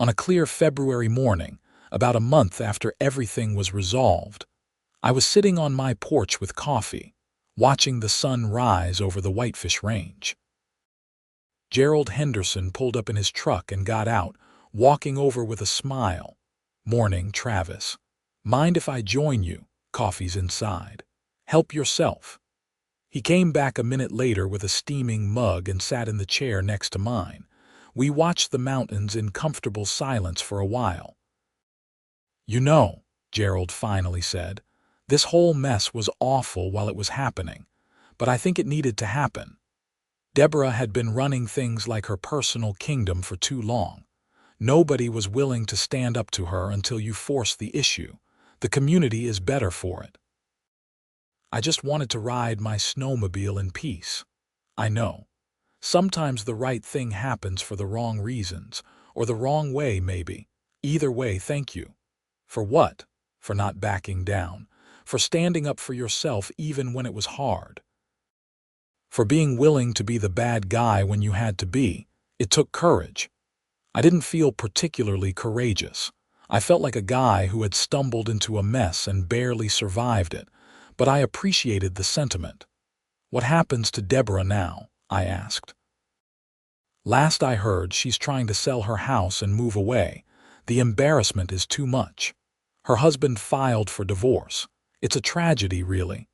On a clear February morning, about a month after everything was resolved, I was sitting on my porch with coffee, watching the sun rise over the Whitefish Range. Gerald Henderson pulled up in his truck and got out, walking over with a smile. "Morning, Travis. Mind if I join you? Coffee's inside. Help yourself." He came back a minute later with a steaming mug and sat in the chair next to mine. We watched the mountains in comfortable silence for a while. "You know," Gerald finally said, "this whole mess was awful while it was happening, but I think it needed to happen. Deborah had been running things like her personal kingdom for too long. Nobody was willing to stand up to her until you forced the issue. The community is better for it. I just wanted to ride my snowmobile in peace. I know. Sometimes the right thing happens for the wrong reasons, or the wrong way maybe. Either way, thank you. For what? For not backing down. For standing up for yourself even when it was hard. For being willing to be the bad guy when you had to be. It took courage. I didn't feel particularly courageous. I felt like a guy who had stumbled into a mess and barely survived it, but I appreciated the sentiment. "What happens to Deborah now?" I asked. "Last I heard, she's trying to sell her house and move away. The embarrassment is too much. Her husband filed for divorce. It's a tragedy, really.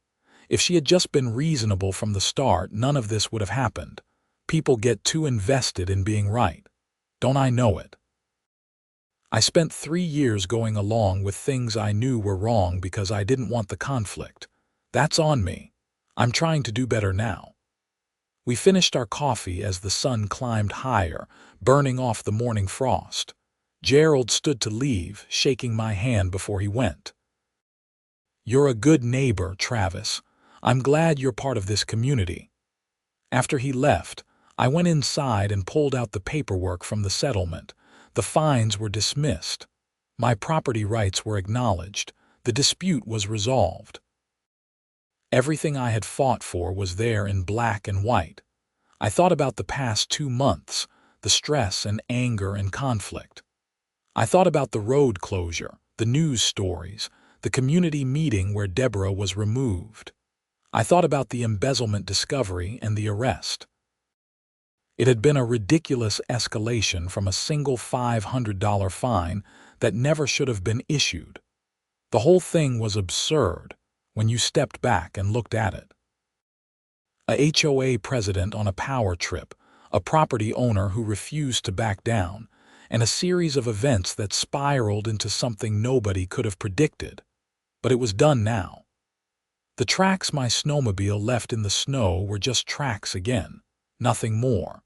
If she had just been reasonable from the start, none of this would have happened. People get too invested in being right. Don't I know it? I spent 3 years going along with things I knew were wrong because I didn't want the conflict. That's on me. I'm trying to do better now." We finished our coffee as the sun climbed higher, burning off the morning frost. Gerald stood to leave, shaking my hand before he went. "You're a good neighbor, Travis. I'm glad you're part of this community." After he left, I went inside and pulled out the paperwork from the settlement. The fines were dismissed. My property rights were acknowledged. The dispute was resolved. Everything I had fought for was there in black and white. I thought about the past 2 months, the stress and anger and conflict. I thought about the road closure, the news stories, the community meeting where Deborah was removed. I thought about the embezzlement discovery and the arrest. It had been a ridiculous escalation from a single $500 fine that never should have been issued. The whole thing was absurd when you stepped back and looked at it. A HOA president on a power trip, a property owner who refused to back down, and a series of events that spiraled into something nobody could have predicted. But it was done now. The tracks my snowmobile left in the snow were just tracks again, nothing more.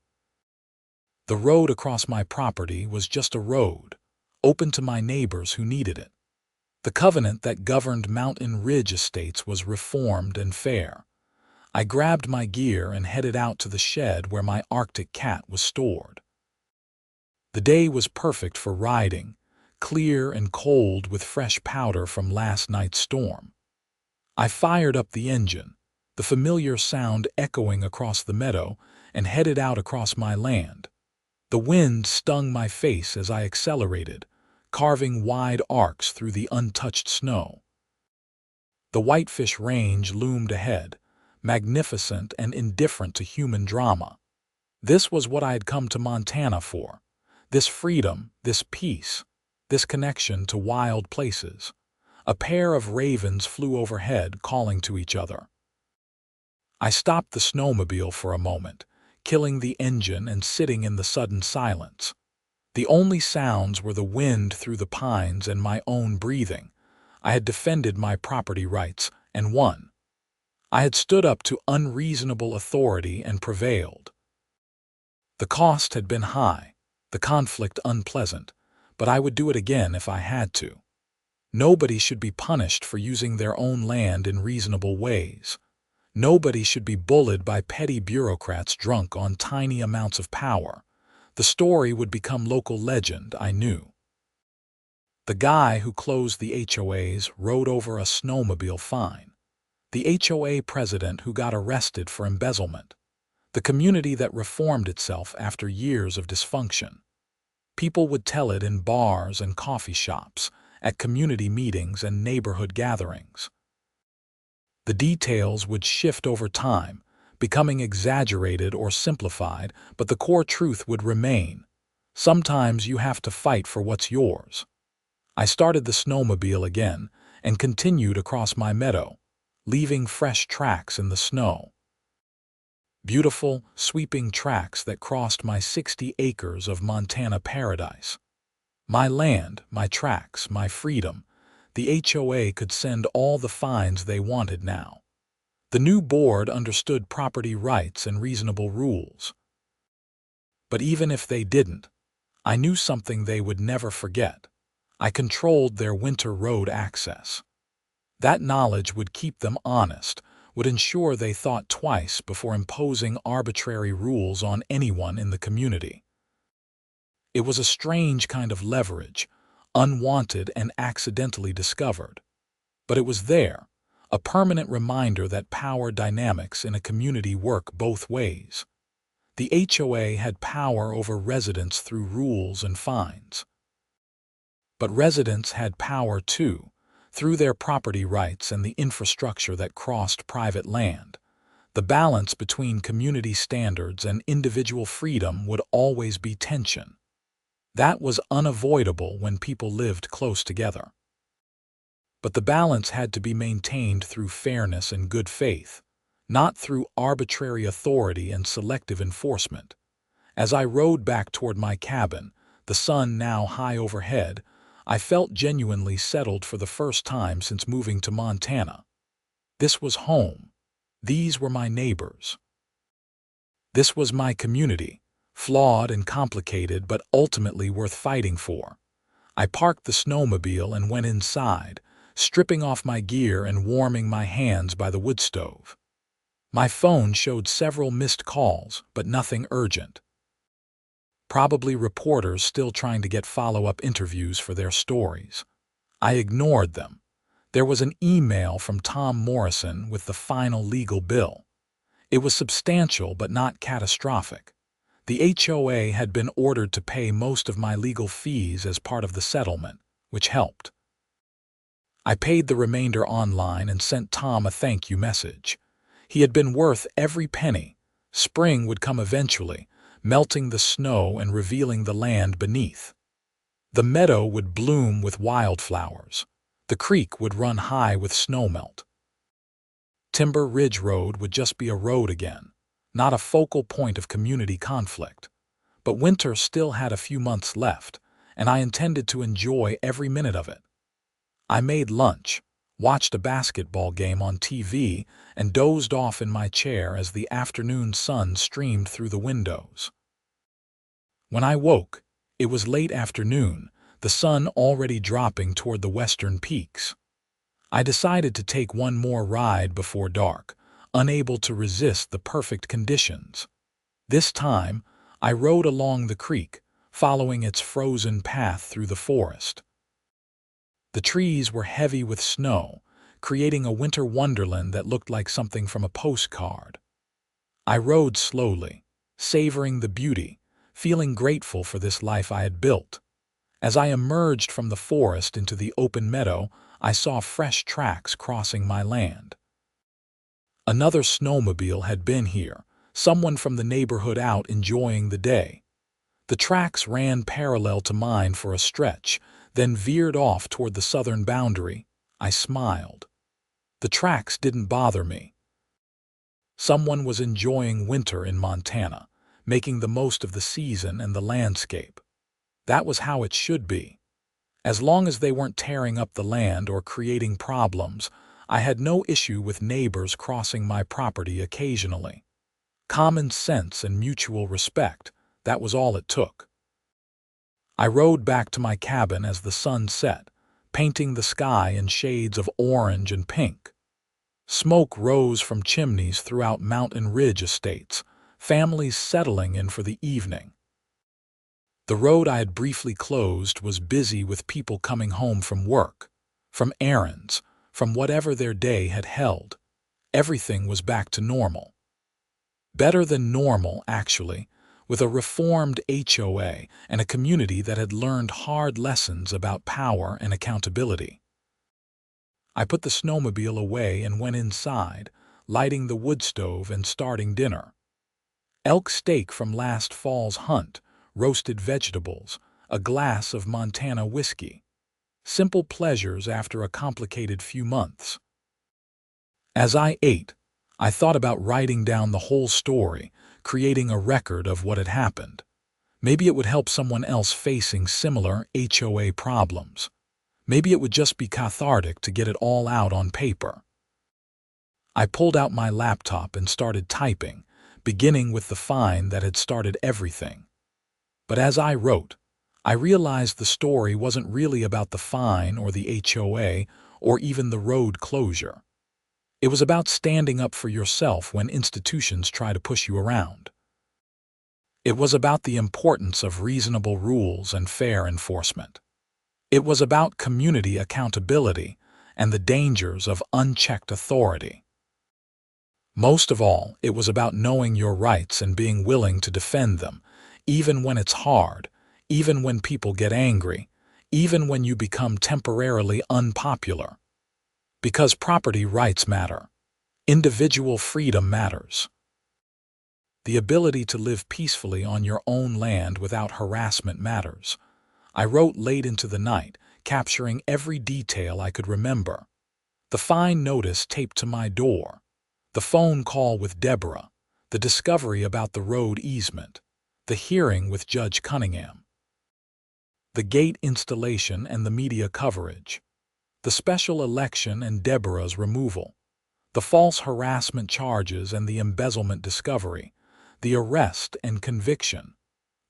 The road across my property was just a road, open to my neighbors who needed it. The covenant that governed Mountain Ridge Estates was reformed and fair. I grabbed my gear and headed out to the shed where my Arctic cat was stored. The day was perfect for riding, clear and cold with fresh powder from last night's storm. I fired up the engine, the familiar sound echoing across the meadow, and headed out across my land. The wind stung my face as I accelerated, carving wide arcs through the untouched snow. The Whitefish Range loomed ahead, magnificent and indifferent to human drama. This was what I had come to Montana for. This freedom, this peace, this connection to wild places. A pair of ravens flew overhead, calling to each other. I stopped the snowmobile for a moment, killing the engine and sitting in the sudden silence. The only sounds were the wind through the pines and my own breathing. I had defended my property rights and won. I had stood up to unreasonable authority and prevailed. The cost had been high, the conflict unpleasant, but I would do it again if I had to. Nobody should be punished for using their own land in reasonable ways. Nobody should be bullied by petty bureaucrats drunk on tiny amounts of power. The story would become local legend, I knew. The guy who closed the HOAs rode over a snowmobile fine. The HOA president who got arrested for embezzlement. The community that reformed itself after years of dysfunction. People would tell it in bars and coffee shops, at community meetings and neighborhood gatherings. The details would shift over time, becoming exaggerated or simplified, but the core truth would remain. Sometimes you have to fight for what's yours. I started the snowmobile again and continued across my meadow, leaving fresh tracks in the snow. Beautiful, sweeping tracks that crossed my 60 acres of Montana paradise. My land, my tracks, my freedom. The HOA could send all the fines they wanted now. The new board understood property rights and reasonable rules. But even if they didn't, I knew something they would never forget. I controlled their winter road access. That knowledge would keep them honest, would ensure they thought twice before imposing arbitrary rules on anyone in the community. It was a strange kind of leverage, unwanted and accidentally discovered. But it was there, a permanent reminder that power dynamics in a community work both ways. The HOA had power over residents through rules and fines. But residents had power too, through their property rights and the infrastructure that crossed private land. The balance between community standards and individual freedom would always be tension. That was unavoidable when people lived close together. But the balance had to be maintained through fairness and good faith, not through arbitrary authority and selective enforcement. As I rode back toward my cabin, the sun now high overhead, I felt genuinely settled for the first time since moving to Montana. This was home. These were my neighbors. This was my community, flawed and complicated but ultimately worth fighting for. I parked the snowmobile and went inside, stripping off my gear and warming my hands by the wood stove. My phone showed several missed calls, but nothing urgent. Probably reporters still trying to get follow-up interviews for their stories. I ignored them. There was an email from Tom Morrison with the final legal bill. It was substantial but not catastrophic. The HOA had been ordered to pay most of my legal fees as part of the settlement, which helped. I paid the remainder online and sent Tom a thank you message. He had been worth every penny. Spring would come eventually, melting the snow and revealing the land beneath. The meadow would bloom with wildflowers. The creek would run high with snowmelt. Timber Ridge Road would just be a road again, not a focal point of community conflict. But winter still had a few months left, and I intended to enjoy every minute of it. I made lunch, watched a basketball game on TV, and dozed off in my chair as the afternoon sun streamed through the windows. When I woke, it was late afternoon, the sun already dropping toward the western peaks. I decided to take one more ride before dark, unable to resist the perfect conditions. This time, I rode along the creek, following its frozen path through the forest. The trees were heavy with snow, creating a winter wonderland that looked like something from a postcard. I rode slowly, savoring the beauty, feeling grateful for this life I had built. As I emerged from the forest into the open meadow, I saw fresh tracks crossing my land. Another snowmobile had been here, someone from the neighborhood out enjoying the day. The tracks ran parallel to mine for a stretch, then veered off toward the southern boundary. I smiled. The tracks didn't bother me. Someone was enjoying winter in Montana, making the most of the season and the landscape. That was how it should be. As long as they weren't tearing up the land or creating problems, I had no issue with neighbors crossing my property occasionally. Common sense and mutual respect, that was all it took. I rode back to my cabin as the sun set, painting the sky in shades of orange and pink. Smoke rose from chimneys throughout mountain ridge estates, families settling in for the evening. The road I had briefly closed was busy with people coming home from work, from errands, from whatever their day had held. Everything was back to normal. Better than normal, actually, with a reformed HOA and a community that had learned hard lessons about power and accountability. I put the snowmobile away and went inside, lighting the wood stove and starting dinner. Elk steak from last fall's hunt, roasted vegetables, a glass of Montana whiskey. Simple pleasures after a complicated few months. As I ate, I thought about writing down the whole story, creating a record of what had happened. Maybe it would help someone else facing similar HOA problems. Maybe it would just be cathartic to get it all out on paper. I pulled out my laptop and started typing, beginning with the fine that had started everything. But as I wrote, I realized the story wasn't really about the fine or the HOA or even the road closure. It was about standing up for yourself when institutions try to push you around. It was about the importance of reasonable rules and fair enforcement. It was about community accountability and the dangers of unchecked authority. Most of all, it was about knowing your rights and being willing to defend them, even when it's hard, even when people get angry, even when you become temporarily unpopular. Because property rights matter. Individual freedom matters. The ability to live peacefully on your own land without harassment matters. I wrote late into the night, capturing every detail I could remember. The fine notice taped to my door, the phone call with Deborah, the discovery about the road easement, the hearing with Judge Cunningham, the gate installation and the media coverage, the special election and Deborah's removal, the false harassment charges and the embezzlement discovery, the arrest and conviction,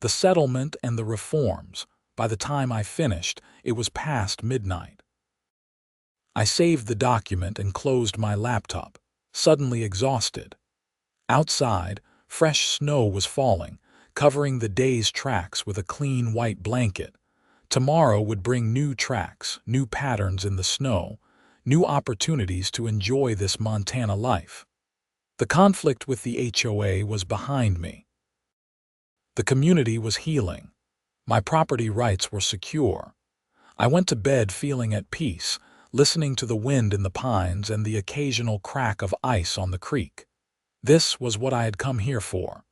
the settlement and the reforms. By the time I finished, it was past midnight. I saved the document and closed my laptop, suddenly exhausted. Outside, fresh snow was falling, covering the day's tracks with a clean white blanket. Tomorrow would bring new tracks, new patterns in the snow, new opportunities to enjoy this Montana life. The conflict with the HOA was behind me. The community was healing. My property rights were secure. I went to bed feeling at peace, listening to the wind in the pines and the occasional crack of ice on the creek. This was what I had come here for.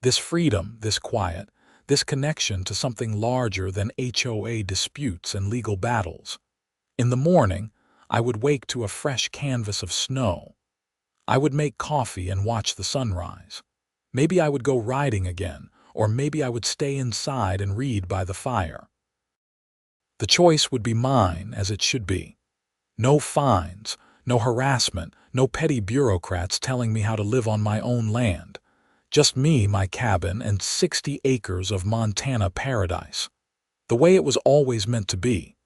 This freedom, this quiet, this connection to something larger than HOA disputes and legal battles. In the morning, I would wake to a fresh canvas of snow. I would make coffee and watch the sunrise. Maybe I would go riding again, or maybe I would stay inside and read by the fire. The choice would be mine, as it should be. No fines, no harassment, no petty bureaucrats telling me how to live on my own land. Just me, my cabin, and 60 acres of Montana paradise. The way it was always meant to be.